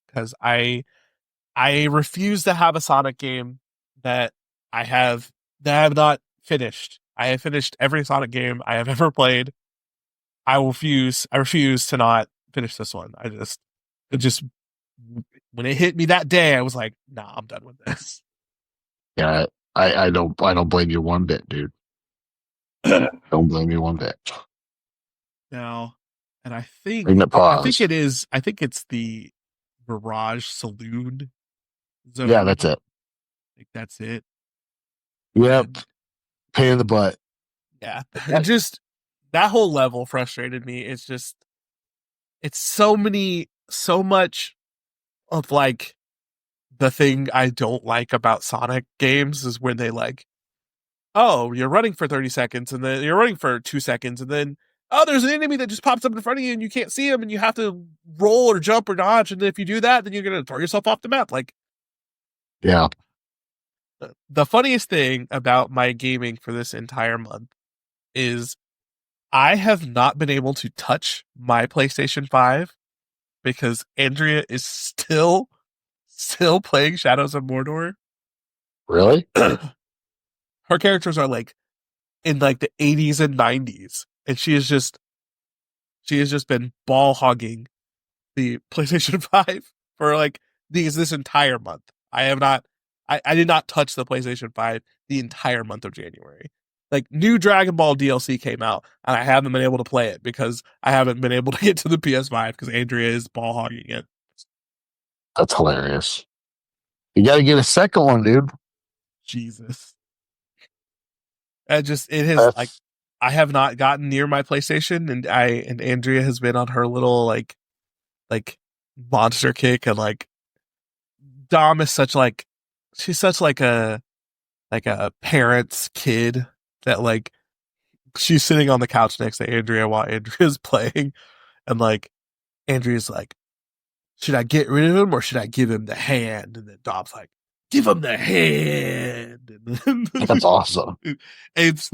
S2: because I refuse to have a Sonic game that I have that I have not finished. I have finished every Sonic game I have ever played. I refuse to not finish this one. It just when it hit me that day, I was like, nah, I'm done with this.
S1: Yeah, I don't blame you one bit, dude. Don't blame you one bit.
S2: Now, and
S1: Bring it
S2: I think
S1: pause.
S2: it is I think it's the Mirage Saloon
S1: Yeah,
S2: zone.
S1: that's it.
S2: Like that's it.
S1: Yep.
S2: And
S1: Pain in the butt.
S2: yeah, it just that whole level frustrated me. It's so much of like the thing I don't like about Sonic games is when they like, oh, you're running for 30 seconds and then you're running for 2 seconds and then, oh, there's an enemy that just pops up in front of you and you can't see him and you have to roll or jump or dodge. And if you do that, then you're going to throw yourself off the map. Like,
S1: Yeah,
S2: the funniest thing about my gaming for this entire month is I have not been able to touch my PlayStation 5 because Andrea is still playing Shadows of Mordor.
S1: really?
S2: Her characters are like in like the 80s and 90s, and she has just been ball hogging the PlayStation 5 for like this entire month. I have not I did not touch the PlayStation 5 the entire month of January. Like new Dragon Ball DLC came out, and I haven't been able to play it because I haven't been able to get to the PS5 because Andrea is ball hogging it.
S1: That's hilarious. You got to get a second one, dude.
S2: Jesus. It has like
S1: That's
S2: I have not gotten near my PlayStation, and Andrea has been on her little like monster kick, and like Dom is such like she's such like a parent's kid that like she's sitting on the couch next to Andrea while Andrea's playing, and like Andrea's like, should I get rid of him or should I give him the hand? And then Dom's like, give him the hand. And
S1: that's awesome.
S2: it's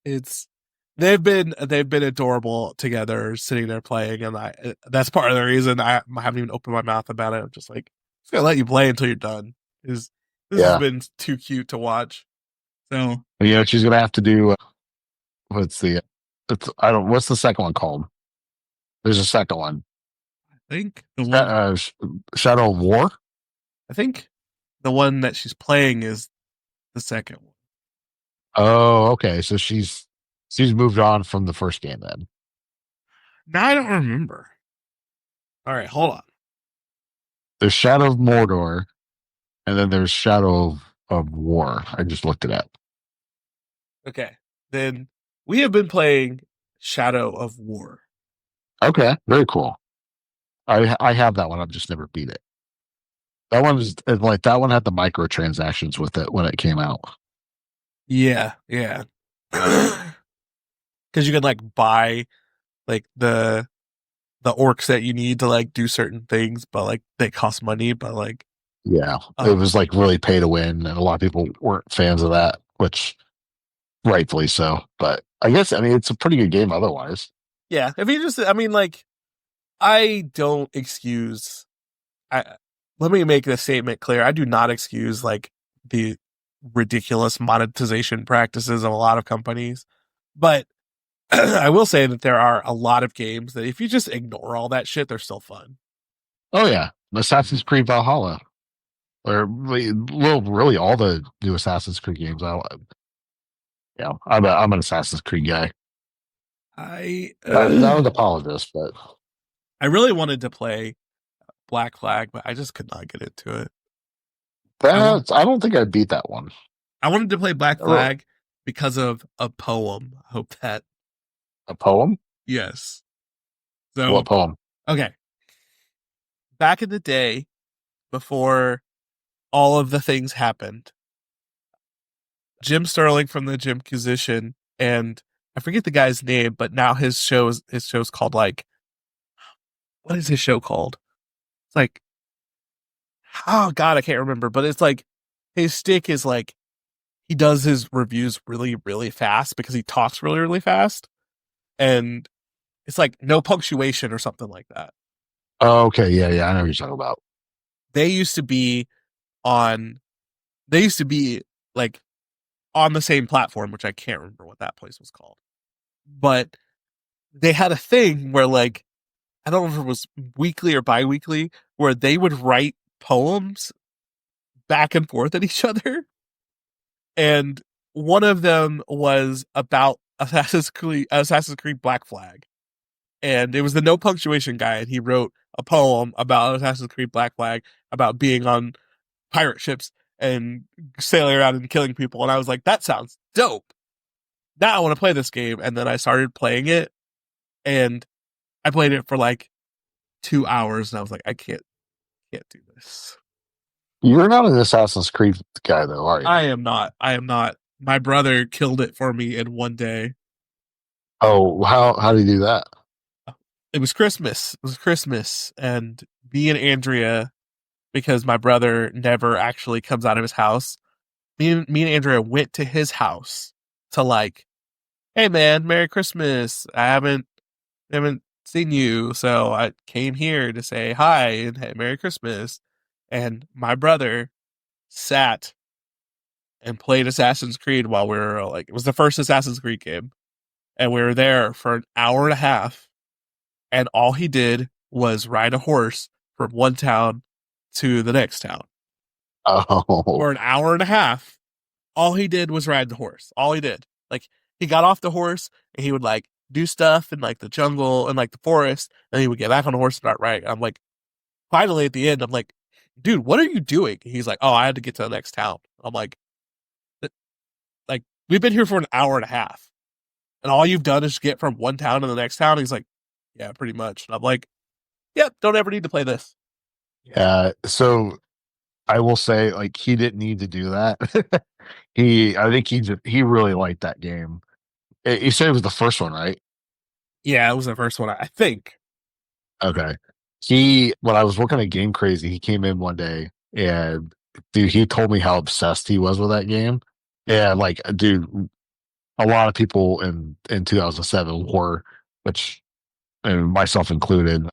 S2: it's they've been adorable together, sitting there playing, and I that's part of the reason I haven't even opened my mouth about it. I'm just like, just gonna let you play until you're done. Is this has
S1: Yeah.
S2: been too cute to watch. So
S1: You know, she's gonna have to do what's the it's I don't what's the second one called? There's a second one.
S2: I think the one
S1: Shadow of War.
S2: I think the one that she's playing is the second one.
S1: Oh, okay. So she's moved on from the first game then.
S2: Now I don't remember. All right, hold on.
S1: There's Shadow of Mordor, and then there's of War. I just looked it up.
S2: Okay, then we have been playing Shadow of War.
S1: Okay, very cool. I have that one. I've just never beat it. That one's like that one had the microtransactions with it when it came out.
S2: Yeah, yeah. Because you can like buy like the orcs that you need to like do certain things, but like they cost money. But like,
S1: Yeah, it
S2: um,
S1: was like really pay to win, and a lot of people weren't fans of that, which rightfully so. But I guess I mean it's a pretty good game otherwise.
S2: yeah. If you just, I mean, like, I don't excuse. I let me make this statement clear. I do not excuse like the ridiculous monetization practices of a lot of companies, but I will say that there are a lot of games that if you just ignore all that shit, they're still fun.
S1: Oh yeah, Assassin's Creed Valhalla, or well, really all the new Assassin's Creed games. Yeah, I'm an Assassin's Creed guy.
S2: I
S1: Not an apologist, but
S2: I really wanted to play Black Flag, but I just could not get into it. I want
S1: I don't think I beat that one.
S2: I wanted to play Black
S1: A
S2: Flag because of a poem. I hope that
S1: poem?
S2: yes.
S1: What
S2: So
S1: poem?
S2: okay, back in the day before all of the things happened. Jim Sterling from the Jimquisition, and I forget the guy's name, but now his show's called like, what is his show called? It's like, oh god, I can't remember, but it's like his stick is like he does his reviews really really fast because he talks really really fast, and it's like no punctuation or something like that.
S1: Oh, okay, yeah, yeah, I know what you're talking about.
S2: They used to be on they used to be like on the same platform, which I can't remember what that place was called. But they had a thing where like I don't know if it was weekly or bi-weekly where they would write poems back and forth at each other, and one of them was about Assassin's Creed Black Flag, and it was the no punctuation guy, and he wrote a poem about Assassin's Creed Black Flag about being on pirate ships and sailing around and killing people, and I was like, that sounds dope. Now I want to play this game, and then I started playing it, and I played it for like 2 hours, and I was like, I can't do this.
S1: You're not an Assassin's Creed guy, though, are you?
S2: I am not. I am not. My brother killed it for me in one day.
S1: Oh, how do you do that?
S2: It was Christmas. It was Christmas, and me and Andrea, because my brother never actually comes out of his house. Me and Andrea went to his house to like, hey man, Merry Christmas. I haven't seen you, so I came here to say hi and hey, Merry Christmas. And my brother sat and played Assassin's Creed while we were like, it was the first Assassin's Creed game, and we were there for an hour and a half, and all he did was ride a horse from one town to the next town
S1: Oh,
S2: for an hour and a half. All he did was ride the horse. All he did, like, he got off the horse and he would like do stuff in like the jungle and like the forest, and he would get back on the horse and start riding. I'm like, finally at the end, I'm like, dude, what are you doing? He's like, oh, I had to get to the next town. I'm like, we've been here for an hour and a half, and all you've done is get from one town to the next town. He's like, yeah, pretty much. And I'm like, yep, don't ever need to play this.
S1: yeah. So I will say, like, he didn't need to do that. I think he really liked that game. You said it was the first one, right?
S2: Yeah, it was the first one, I think.
S1: Okay. When I was working at Game Crazy, he came in one day and dude, he told me how obsessed he was with that game. And like, dude, a lot of people in 2007 were, which and myself included.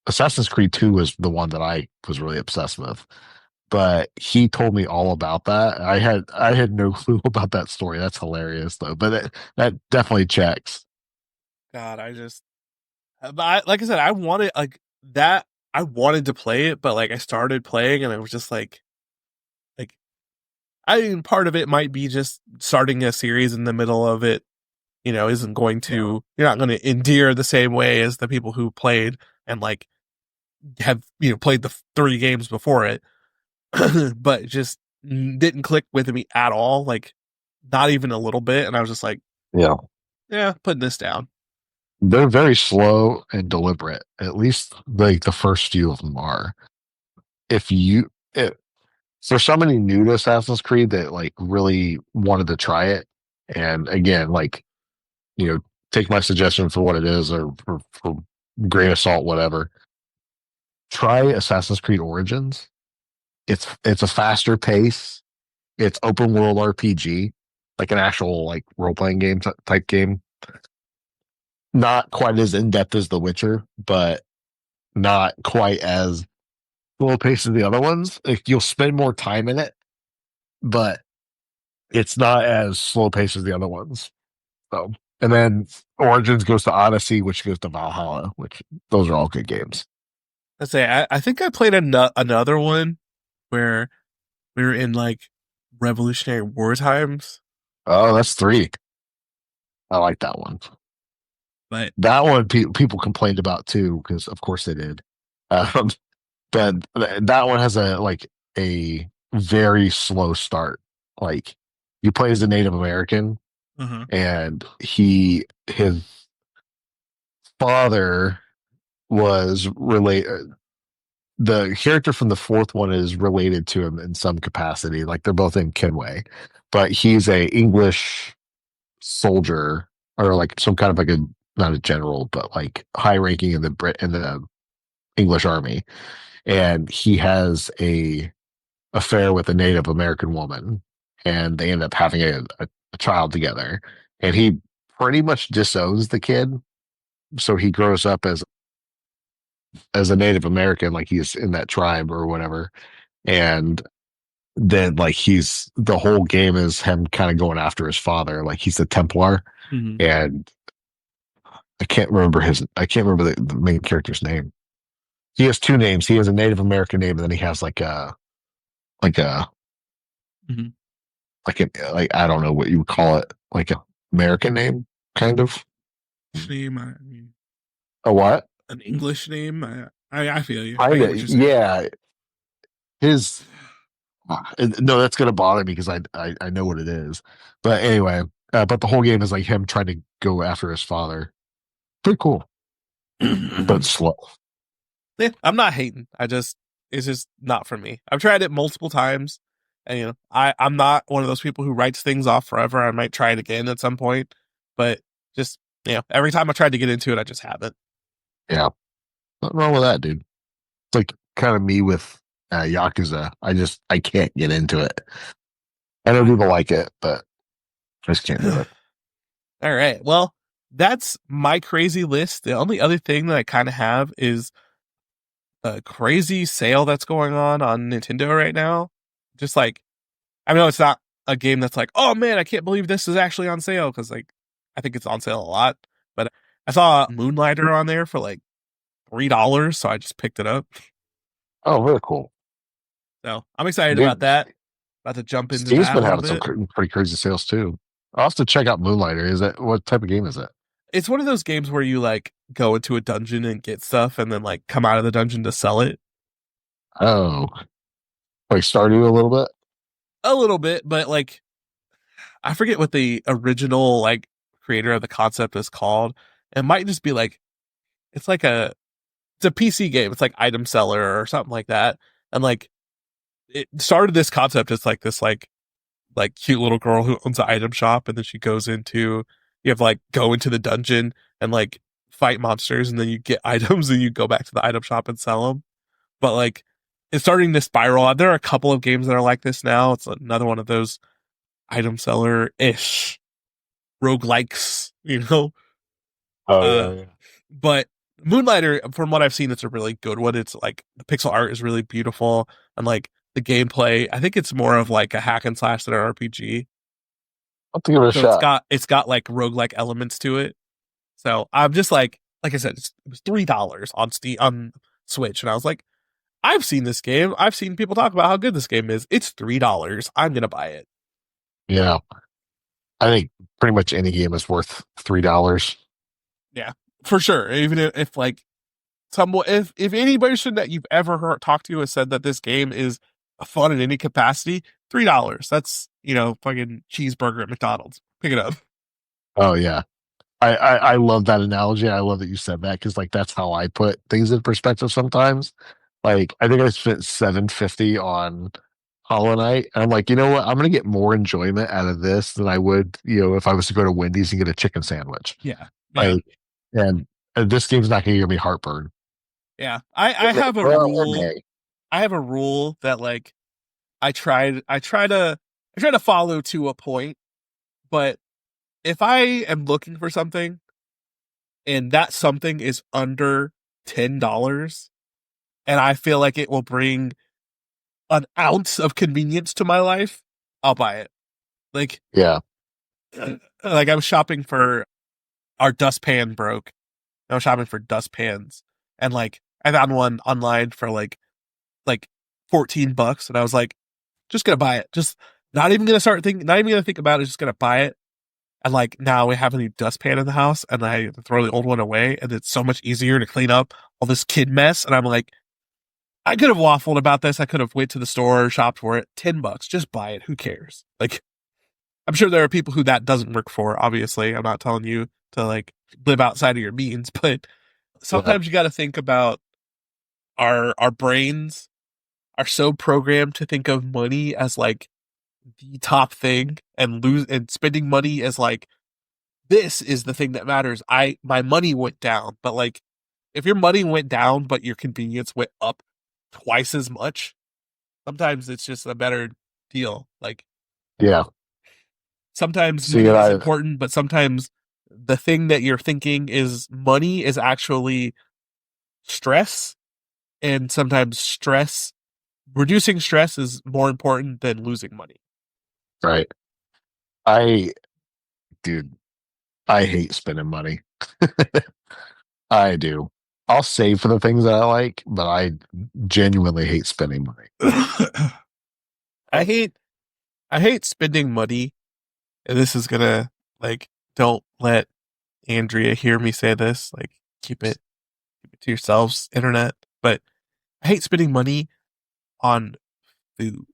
S1: Assassin's Creed 2 was the one that I was really obsessed with. But he told me all about that. I had no clue about that story. That's hilarious though. But that definitely checks.
S2: God, but like I said, I wanted like that. I wanted to play it, but like I started playing, and it was just like I mean, part of it might be just starting a series in the middle of it. Isn't going to you're not going to endear the same way as the people who played and like have played the three games before it, but it just didn't click with me at all. Like not even a little bit, and I was just like,
S1: Yeah.
S2: yeah, putting this down.
S1: They're very slow and deliberate. At least like the first few of them are. If you it, For somebody new to Assassin's Creed that like really wanted to try it, and again, like you know, take my suggestion for what it is, or for grain of salt, whatever. Try Assassin's Creed Origins. It's a faster pace. It's open world RPG, like an actual like role playing game type game. Not quite as in depth as The Witcher, but not quite as slow paced as the other ones. Like, you'll spend more time in it, but it's not as slow paced as the other ones. So, and then Origins goes to Odyssey, which goes to Valhalla, which those are all good games.
S2: Let's say I think I played another one where we were in like Revolutionary War times,
S1: Oh, that's three. I like that one.
S2: but
S1: That one people complained about too, because of course they did. Um, that one has a very slow start. Like, you play as a Native American,
S2: uh-huh.
S1: and his father was related. the character from the fourth one is related to him in some capacity. Like they're both in Kenway, but he's a English soldier or like some kind of like a not a general, but like high ranking in the English army, and he has a affair with a Native American woman, and they end up having a child together, and he pretty much disowns the kid, so he grows up as a Native American, like he's in that tribe or whatever, and then like he's the whole game is him kind of going after his father, like he's a Templar,
S2: Mm-hmm.
S1: and I can't remember the main character's name. He has two names. He has a Native American name, and then he has like a
S2: Mm-hmm.
S1: like I don't know what you would call it, like a American name, kind of.
S2: Name, I mean,
S1: A what?
S2: an English name. I feel you. I
S1: Kind
S2: get
S1: of,
S2: what you're saying.
S1: yeah. His no, that's gonna bother me because I know what it is. But anyway, but the whole game is like him trying to go after his father. Pretty cool, but slow.
S2: Yeah, I'm not hating. It's just not for me. I've tried it multiple times, and I'm not one of those people who writes things off forever. I might try it again at some point, but just every time I tried to get into it, I just haven't.
S1: Yeah, nothing wrong with that, dude. It's like kind of me with Yakuza. I can't get into it. I know people like it, but I just can't do it.
S2: All right, well, that's my crazy list. The only other thing that I kind of have is a crazy sale that's going on Nintendo right now. Just like I know it's not a game that's like, oh man, I can't believe this is actually on sale because like I think it's on sale a lot. But I saw Moonlighter on there for like $3, so I just picked it up.
S1: Oh, very cool.
S2: So I'm excited about
S1: Dude,
S2: that. About to jump into
S1: Steve's
S2: that a
S1: been
S2: little
S1: having some
S2: bit.
S1: pretty crazy sales too. I'll have to check out Moonlighter. Is that what type of game is it?
S2: It's one of those games where you like go into a dungeon and get stuff and then like come out of the dungeon to sell it.
S1: Oh, like Stardew a little bit.
S2: A little bit, but like I forget what the original like creator of the concept is called. It might just be like it's like it's a PC game. It's like Item Seller or something like that. And like it started this concept as like this like cute little girl who owns an item shop, and then she goes into you have to, like go into the dungeon and like fight monsters, and then you get items and you go back to the item shop and sell them. But like it's starting to spiral. There are a couple of games that are like this now. It's another one of those item seller ish roguelikes, you know.
S1: Oh
S2: Uh,
S1: yeah, yeah.
S2: but Moonlighter, from what I've seen, it's a really good one. It's like the pixel art is really beautiful, and like the gameplay, I think it's more of like a hack and slash than an RPG.
S1: I'll have to give it a
S2: So
S1: shot.
S2: it's got like roguelike elements to it. So I'm just like I said, it was $3 on Steam on Switch, and I was like, I've seen this game. I've seen people talk about how good this game is. It's $3. I'm gonna buy it.
S1: Yeah, I think pretty much any game is worth $3.
S2: Yeah, for sure. Even if like if any person that you've ever heard talked to has said that this game is fun in any capacity, $3. That's fucking cheeseburger at McDonald's. Pick it up.
S1: Oh yeah, I love that analogy. I love that you said that because like that's how I put things in perspective sometimes. Like I think I spent 750 on Hollow Knight, and I'm like, you know what? I'm gonna get more enjoyment out of this than I would, if I was to go to Wendy's and get a chicken sandwich.
S2: Yeah, yeah,
S1: Like, and this game's not gonna give me heartburn.
S2: yeah. I have a
S1: Well, it
S2: rule.
S1: may.
S2: I have a rule that like I try to follow to a point, but if I am looking for something and that something is under $10 and I feel like it will bring an ounce of convenience to my life, I'll buy it. Like
S1: Yeah.
S2: like I was shopping for our dustpan broke. I was shopping for dustpans and like I found one online for like $14 and I was like, just gonna buy it. Just not even gonna think about it, just gonna buy it. And like now we have a new dustpan in the house and I have to throw the old one away and it's so much easier to clean up all this kid mess. And I'm like, I could have waffled about this. I could have went to the store, shopped for it. $10, just buy it. Who cares? Like, I'm sure there are people who that doesn't work for. Obviously, I'm not telling you to like live outside of your means, but
S1: Yeah.
S2: sometimes you got to think about our brains are so programmed to think of money as like the top thing and spending money as like this is the thing that matters. My money went down, but like if your money went down but your convenience went up twice as much, sometimes it's just a better deal. Like
S1: Yeah.
S2: sometimes
S1: See,
S2: money
S1: and
S2: is
S1: I
S2: important, but sometimes the thing that you're thinking is money is actually stress, and sometimes stress reducing stress is more important than losing money.
S1: right. I dude, I hate spending money. I do. I'll save for the things that I like, but I genuinely hate spending money.
S2: I hate I hate spending money, and this is gonna like don't let Andrea hear me say this. Like keep it to yourselves, internet. But I hate spending money on food.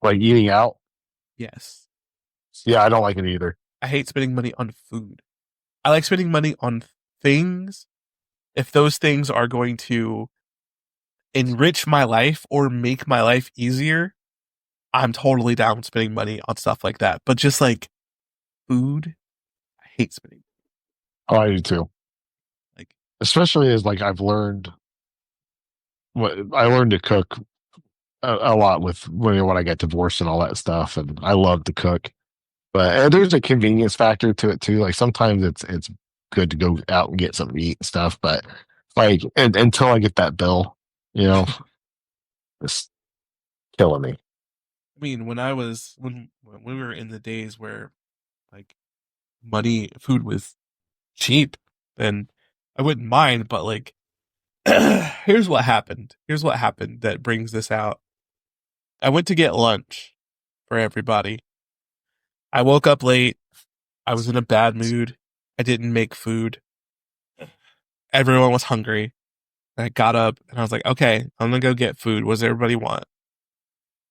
S1: Like eating out.
S2: Yes.
S1: Yeah, I don't like it either.
S2: I hate spending money on food. I like spending money on things if those things are going to enrich my life or make my life easier. I'm totally down with spending money on stuff like that. But just like food, I hate spending.
S1: Oh, I do too.
S2: Like
S1: Especially as like I've learned what I learned to cook a lot with when I got divorced and all that stuff, and I love to cook. But there's a convenience factor to it too. Like sometimes it's good to go out and get something to eat and stuff, but like until I get that bill, you know, it's killing me.
S2: I mean, when we were in the days where like money food was cheap, then I wouldn't mind. But like, here's what happened. Here's what happened that brings this out. I went to get lunch for everybody. I woke up late. I was in a bad mood. I didn't make food. Everyone was hungry. I got up and I was like, okay, I'm gonna go get food. What does everybody want?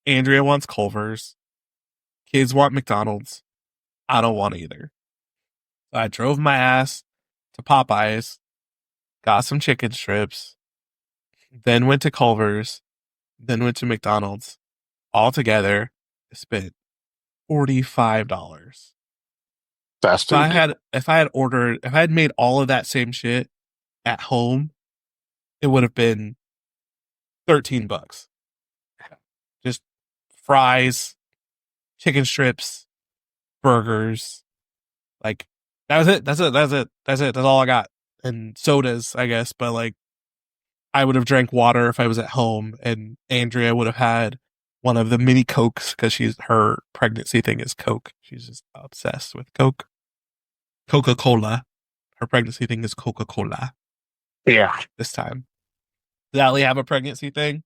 S2: Andrea wants Culver's. Kids want McDonald's. I don't want either. So I drove my ass to Popeyes, got some chicken strips, then went to Culver's, then went to McDonald's. All together, I spent $45.
S1: Fast food.
S2: If I had made all of that same shit at home, it would have been $13. Just fries, chicken strips, burgers. Like that was it. That's all I got. And sodas, I guess, but like I would have drank water if I was at home, and Andrea would have had one of the mini Cokes because her pregnancy thing is Coke. She's just obsessed with Coke. Coca Cola. Her pregnancy thing is Coca Cola
S1: Yeah.
S2: this time. Does Allie have a pregnancy thing?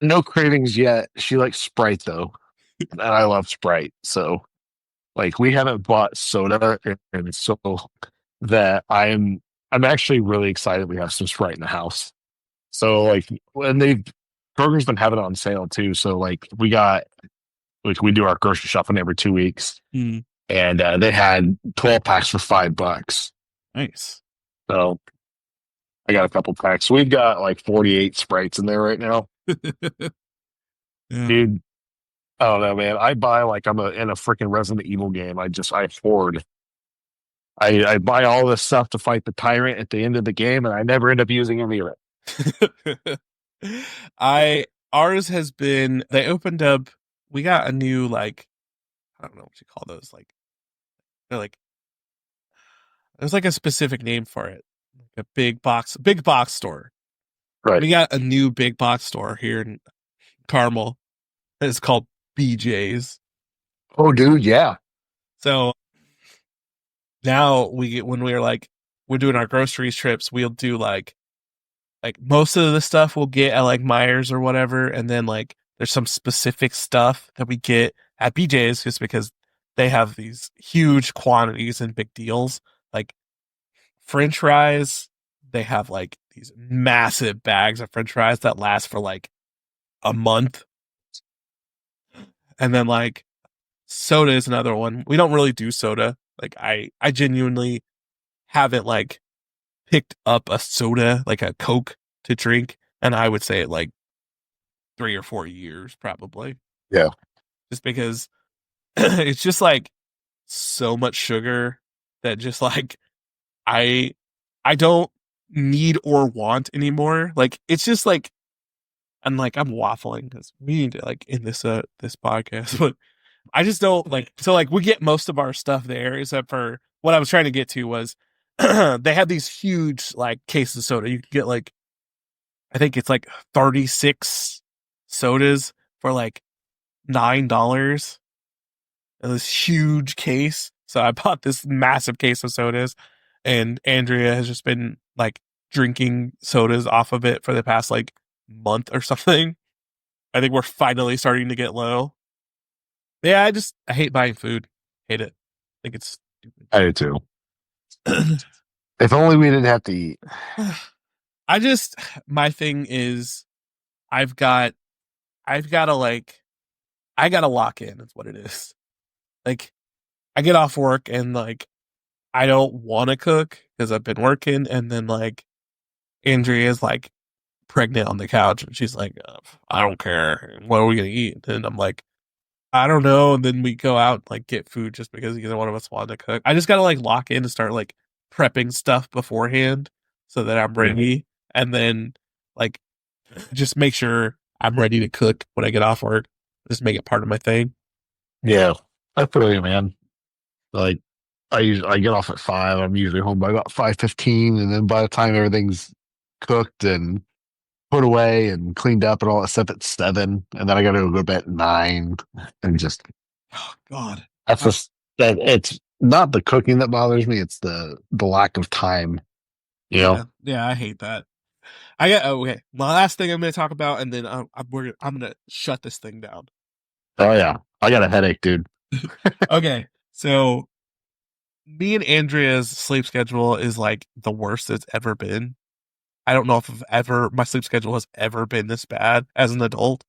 S1: No cravings yet. She likes Sprite though, and I love Sprite. So like we haven't bought soda, and so that I'm actually really excited we have some Sprite in the house. So like when they've Kroger's been having it on sale too. So like we do our grocery shopping every 2 weeks,
S2: Mm,
S1: and they had 12 packs for $5.
S2: nice.
S1: So I got a couple packs. We've got like 48 Sprites in there right now,
S2: Yeah.
S1: dude. I don't know, man. I buy like I'm in a freaking Resident Evil game. I hoard. I buy all this stuff to fight the tyrant at the end of the game, and I never end up using any of it.
S2: I ours has been they opened up we got a new like I don't know what you call those like they're like there's like a specific name for it. Like a big box store.
S1: Right.
S2: We got a new big box store here in Carmel. It's called BJ's.
S1: Oh, dude, yeah.
S2: So now we get when we're like we're doing our groceries trips, we'll do like most of the stuff we'll get at like Myers or whatever, and then like there's some specific stuff that we get at BJ's just because they have these huge quantities and big deals. Like French fries, they have like these massive bags of French fries that last for like a month. And then like soda is another one. We don't really do soda. Like I genuinely haven't like picked up a soda, like a Coke to drink, and I would say like 3 or 4 years probably,
S1: Yeah.
S2: just because it's just like so much sugar that just like I I don't need or want anymore. Like it's just like I'm waffling because we need to like end this podcast, but I just don't like so like we get most of our stuff there except for what I was trying to get to was they have these huge like cases of soda. You can get like I think it's like 36 sodas for like $9 in this huge case. So I bought this massive case of sodas, and Andrea has just been like drinking sodas off of it for the past like month or something. I think we're finally starting to get low. Yeah, I hate buying food. Hate it. I think it's
S1: I do too.
S2: stupid.
S1: If only we didn't have to eat.
S2: I just my thing is I've got I've got to like I got to lock in is what it is. Like I get off work and like I don't want to cook because I've been working, and then like Andrea's like pregnant on the couch and she's like, I don't care. What are we gonna eat? And I'm like, I don't know. And then we go out and, like get food just because either one of us wanted to cook. I just gotta like lock in and start like prepping stuff beforehand so that I'm ready, and then like just make sure I'm ready to cook when I get off work. Just make it part of my thing.
S1: Yeah. I feel you, man. Like I get off at 5. I'm usually home by about 5:15, and then by the time everything's cooked and put away and cleaned up and all that stuff at 7, and then I gotta go to bed at 9, and just
S2: Oh God.
S1: that's
S2: I,
S1: just that it's not the cooking that bothers me, it's the lack of time, you know?
S2: yeah, yeah, I hate that. I got okay. My last thing I'm going to talk about, and then I'm going to shut this thing down.
S1: Oh yeah. I got a headache, dude.
S2: Okay, so me and Andrea's sleep schedule is like the worst it's ever been. I don't know if my sleep schedule has ever been this bad as an adult.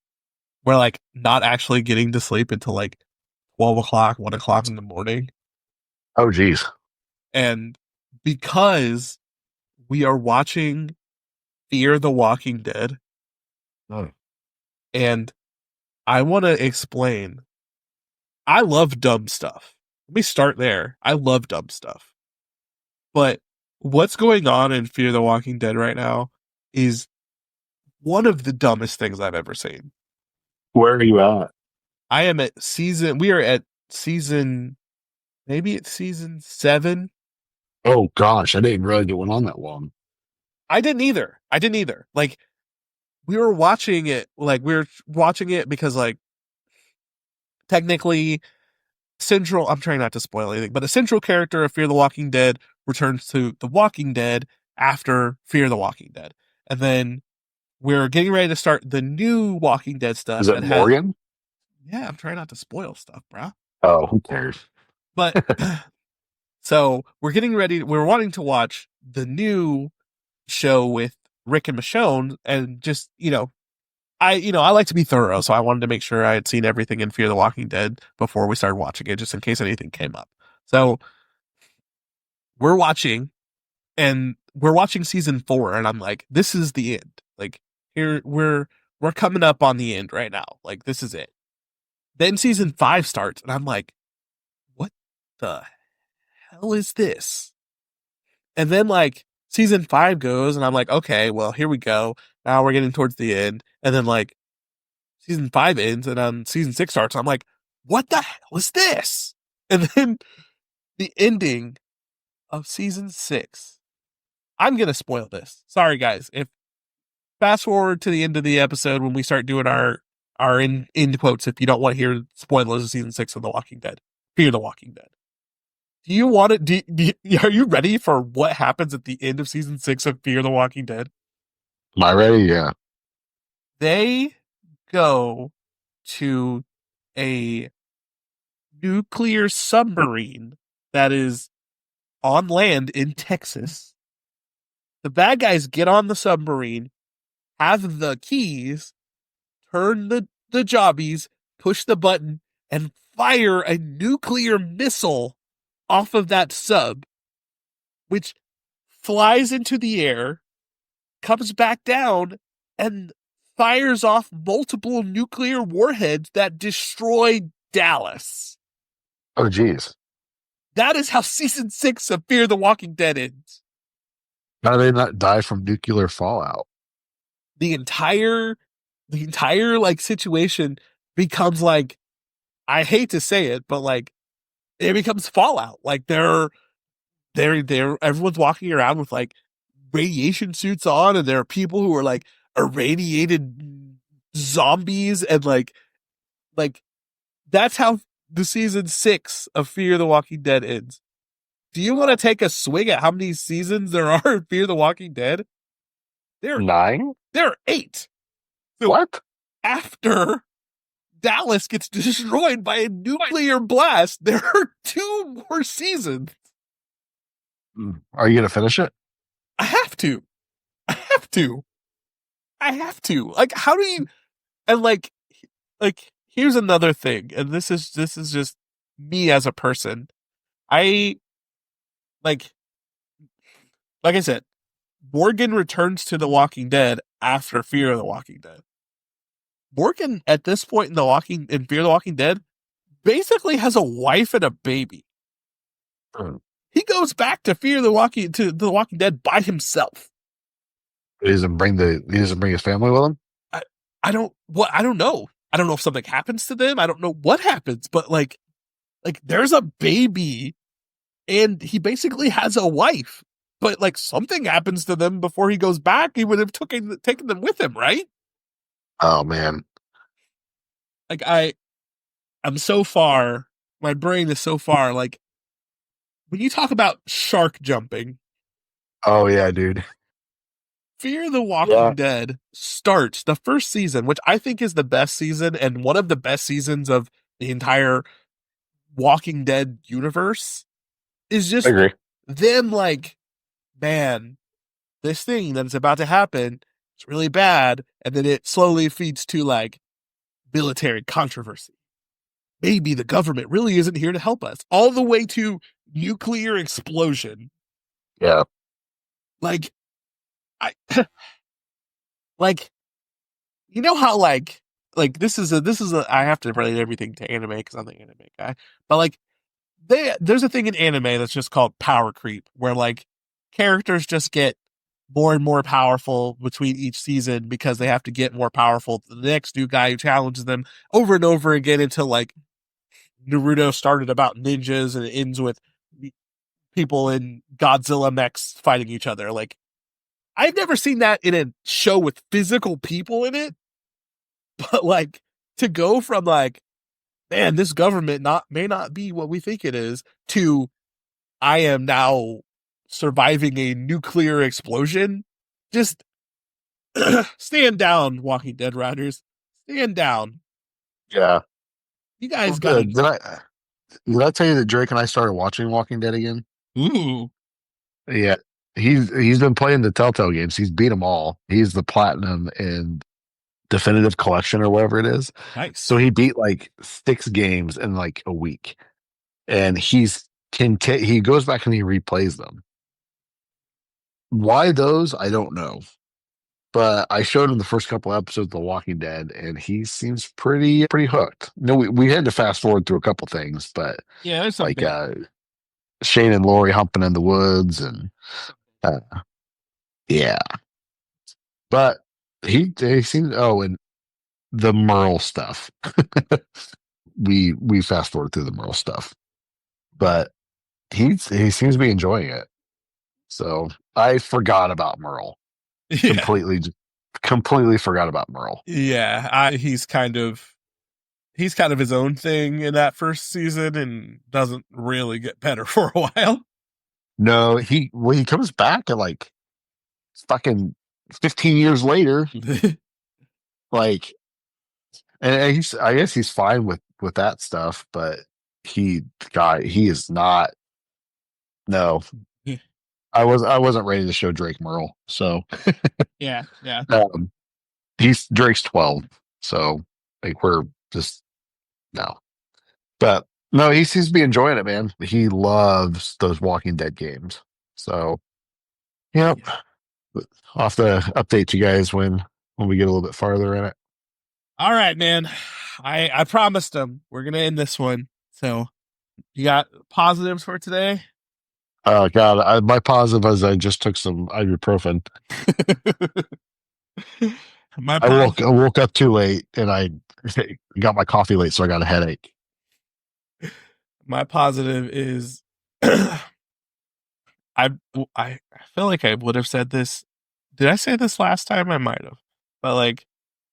S2: We're like not actually getting to sleep until like 12 o'clock, 1 o'clock in the morning.
S1: Oh geez.
S2: And because we are watching Fear the Walking Dead,
S1: Oh.
S2: and I want to explain, I love dumb stuff. Let me start there. I love dumb stuff. But what's going on in Fear the Walking Dead right now is one of the dumbest things I've ever seen.
S1: Where are you at?
S2: We are at season, maybe it's season 7.
S1: Oh gosh, I didn't realize it went on that long.
S2: I didn't either. I didn't either. Like, we were watching it because, like, technically, I'm trying not to spoil anything, but a central character of Fear the Walking Dead returns to The Walking Dead after Fear the Walking Dead. And then we're getting ready to start the new Walking Dead
S1: Is
S2: stuff
S1: it
S2: that has,
S1: Morgan?
S2: yeah, I'm trying not to spoil stuff, bro.
S1: Oh, who cares?
S2: But so we're wanting to watch the new show with Rick and Michonne, and just, I like to be thorough, so I wanted to make sure I had seen everything in Fear the Walking Dead before we started watching it, just in case anything came up. So we're watching, and we're watching season 4, and I'm like, this is the end. Like, here we're coming up on the end right now. Like, this is it. Then season 5 starts, and I'm like, what the hell is this? And then like season 5 goes, and I'm like, okay, well, here we go. Now we're getting towards the end. And then like season 5 ends, and season 6 starts. And I'm like, what the hell is this? And then the ending of season 6. I'm gonna spoil this. Sorry, guys. If fast forward to the end of the episode when we start doing our end quotes, if you don't want to hear spoilers of season 6 of The Walking Dead, Fear the Walking Dead. Do you want it? Are you ready for what happens at the end of season 6 of Fear the Walking Dead?
S1: Am I ready? Yeah.
S2: They go to a nuclear submarine that is on land in Texas. The bad guys get on the submarine, have the keys, turn the jobbies, push the button, and fire a nuclear missile off of that sub, which flies into the air, comes back down, and fires off multiple nuclear warheads that destroy Dallas.
S1: Oh, geez.
S2: That is how season 6 of Fear the Walking Dead ends.
S1: How do they not die from nuclear fallout?
S2: The entire like situation becomes like, I hate to say it, but like it becomes Fallout. Like they're everyone's walking around with like radiation suits on, and there are people who are like irradiated zombies, and like that's how the season 6 of Fear the Walking Dead ends. Do you want to take a swing at how many seasons there are in Fear the Walking Dead? There,
S1: 9?
S2: there are 8. So
S1: What?
S2: after Dallas gets destroyed by a nuclear blast, there are 2 more seasons.
S1: Are you going to finish it?
S2: I have to. I have to. I have to. Like, how do you? And like, here's another thing, and this is just me as a person. I like, like I said, Morgan returns to The Walking Dead after Fear of the Walking Dead. Morgan, at this point in Fear the Walking Dead, basically has a wife and a baby.
S1: Hmm.
S2: He goes back to The Walking Dead by himself.
S1: He doesn't bring his family with him?
S2: I don't know. I don't know if something happens to them. I don't know what happens, but like there's a baby and he basically has a wife. But like something happens to them before he goes back, he would have taken them with him, right?
S1: Oh, man.
S2: Like I'm so far, my brain is so far like when you talk about shark jumping,
S1: Oh, yeah, dude.
S2: Fear the Walking
S1: Yeah.
S2: Dead starts the first season, which I think is the best season and one of the best seasons of the entire Walking Dead universe, is
S1: I
S2: just
S1: agree.
S2: them like, man, this thing that's about to happen is really bad. And then it slowly feeds to like military controversy. Maybe the government really isn't here to help us, all the way to nuclear explosion.
S1: Yeah.
S2: Like, I, like, you know how this is a I have to relate everything to anime because I'm the anime guy, but like there's a thing in anime that's just called power creep, where like characters just get more and more powerful between each season because they have to get more powerful to the next new guy who challenges them over and over again until like Naruto started about ninjas and it ends with people in Godzilla mechs fighting each other. Like I've never seen that in a show with physical people in it, but like to go from like, man, this government may not be what we think it is, to I am now surviving a nuclear explosion. Just stand down, Walking Dead riders. Stand down.
S1: Yeah.
S2: You guys
S1: Well,
S2: gotta.
S1: good. Did I tell you that Drake and I started watching Walking Dead again?
S2: Ooh,
S1: Yeah. He's been playing the Telltale games. He's beat them all. He's the platinum and definitive collection or whatever it is. So
S2: nice.
S1: he beat like 6 games in like a week. And he goes back and he replays them. Why those? I don't know. But I showed him the first couple episodes of The Walking Dead, and he seems pretty hooked. No, we had to fast forward through a couple things, but
S2: Yeah, there's some
S1: like
S2: big.
S1: Shane and Lori humping in the woods, and uh, yeah. But he seems, oh, and the Merle stuff. We fast forward through the Merle stuff, but he seems to be enjoying it. So I forgot about Merle
S2: Yeah,
S1: completely. Completely forgot about Merle.
S2: yeah. He's kind of his own thing in that first season and doesn't really get better for a while.
S1: No, when he comes back at like fucking 15 years later, like, and I guess he's fine with that stuff, but he is not. No, I wasn't ready to show Drake Merle, so
S2: Yeah, yeah.
S1: um, Drake's 12, so like we're just no, but no, he seems to be enjoying it, man. He loves those Walking Dead games, so Yep.
S2: Yeah.
S1: I'll have to update you guys when we get a little bit farther in it.
S2: All right, man. I promised them we're gonna end this one. So you got positives for today?
S1: Oh God, my positive is I just took some ibuprofen.
S2: My
S1: I
S2: pos
S1: woke up too late and I got my coffee late, so I got a headache.
S2: my positive is I I feel like I would have said this. Did I say this last time? I might have. But like,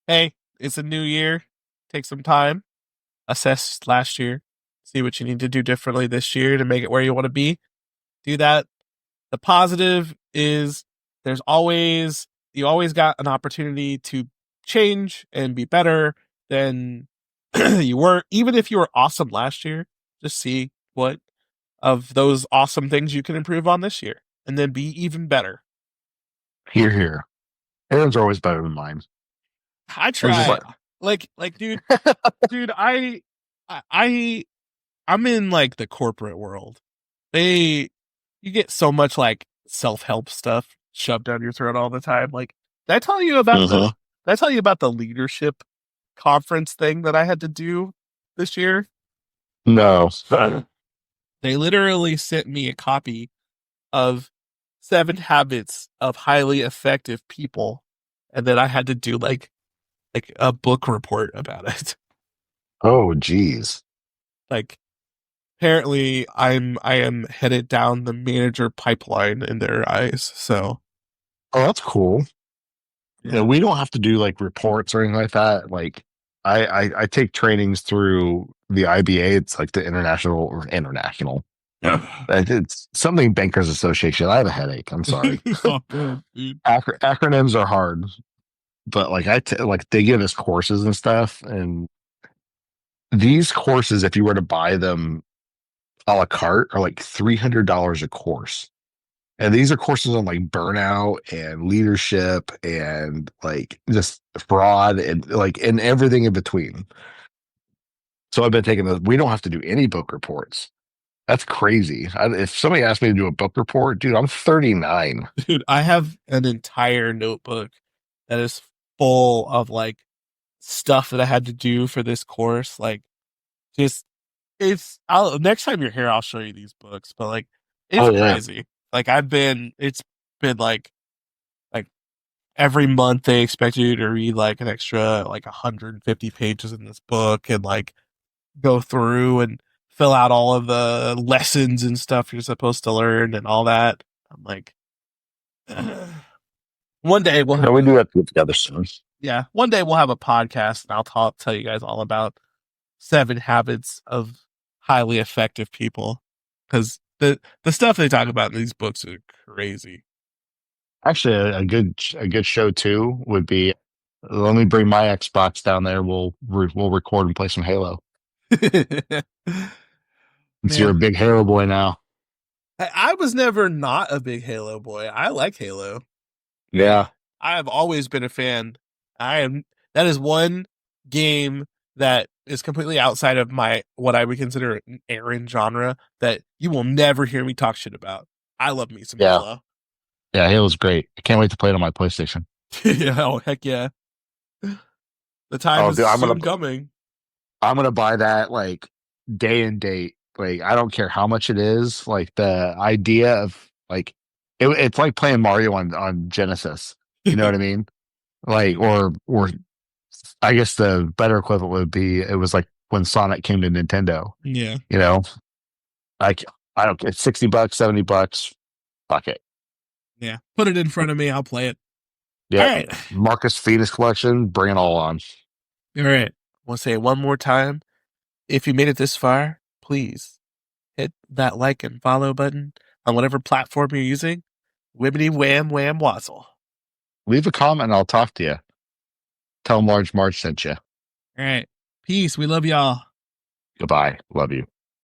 S2: hey, it's a new year. Take some time, assess last year, see what you need to do differently this year to make it where you want to be. Do that. The positive is there's always you always got an opportunity to change and be better than you were, even if you were awesome last year. Just see what of those awesome things you can improve on this year and then be even better.
S1: Here, here. Aaron's are always better than mine.
S2: I
S1: It's just
S2: try.
S1: like,
S2: Dude, I I'm in like the corporate world. They you get so much like self-help stuff shoved down your throat all the time. Like, did I tell you about the
S1: uh-huh.
S2: did I tell you about the leadership conference thing that I had to do this year?
S1: No.
S2: They literally sent me a copy of Seven Habits of Highly Effective People, and then I had to do like a book report about it.
S1: Oh, geez.
S2: Like, apparently I am headed down the manager pipeline in their eyes. So
S1: Oh, that's cool. Yeah,
S2: yeah.
S1: we don't have to do like reports or anything like that. Like, I take trainings through the IBA. It's like the international. It's something Bankers Association. I have a headache. I'm sorry.
S2: Oh, good, dude.
S1: Acronyms are hard, but like like they give us courses and stuff, and these courses, if you were to buy them a la carte, are like $300 a course. And these are courses on like burnout and leadership and like just fraud and like and everything in between. So I've been taking those. We don't have to do any book reports. That's crazy. If somebody asked me to do a book report, dude, I'm 39.
S2: Dude, I have an entire notebook that is full of like stuff that I had to do for this course. Like, just it's I'll next time you're here, I'll show you these books. But like, it's
S1: Oh yeah.
S2: crazy. Like, it's been like every month they expect you to read like an extra like 150 pages in this book and like go through and fill out all of the lessons and stuff you're supposed to learn and all that. I'm like, one day we'll
S1: Yeah,
S2: have
S1: we
S2: a
S1: do have to get together soon.
S2: yeah, one day we'll have a podcast and tell you guys all about seven habits of highly effective people because the stuff they talk about in these books are crazy.
S1: Actually, a good show too would be let me bring my Xbox down there. We'll record and play some Halo. Since you're a
S2: Man,
S1: big Halo boy now.
S2: I was never not a big Halo boy. I like Halo.
S1: Yeah.
S2: I have always been a fan. I am that is one game that is completely outside of my what I would consider an Aaron genre that you will never hear me talk shit about. I love me some
S1: Yeah.
S2: Halo.
S1: Yeah, Halo's great. I can't wait to play it on my PlayStation.
S2: Yeah, oh heck yeah. The time
S1: Oh,
S2: is
S1: dude,
S2: soon coming.
S1: I'm gonna buy that like day and date. Like I don't care how much it is. Like the idea of like it's like playing Mario on Genesis. You know what I mean? Like or I guess the better equivalent would be it was like when Sonic came to Nintendo.
S2: Yeah,
S1: You know, like I don't care, $60, $70. Fuck it.
S2: yeah. Put it in front of me, I'll play it. All
S1: Yep.
S2: right.
S1: Marcus Phoenix collection, bring it all on.
S2: All right. We'll say it one more time. If you made it this far, please hit that like and follow button on whatever platform you're using. Wibbity wham wham wazzle.
S1: Leave a comment and I'll talk to you. Tell Marge sent you.
S2: All right. Peace. We love y'all.
S1: Goodbye. Love you.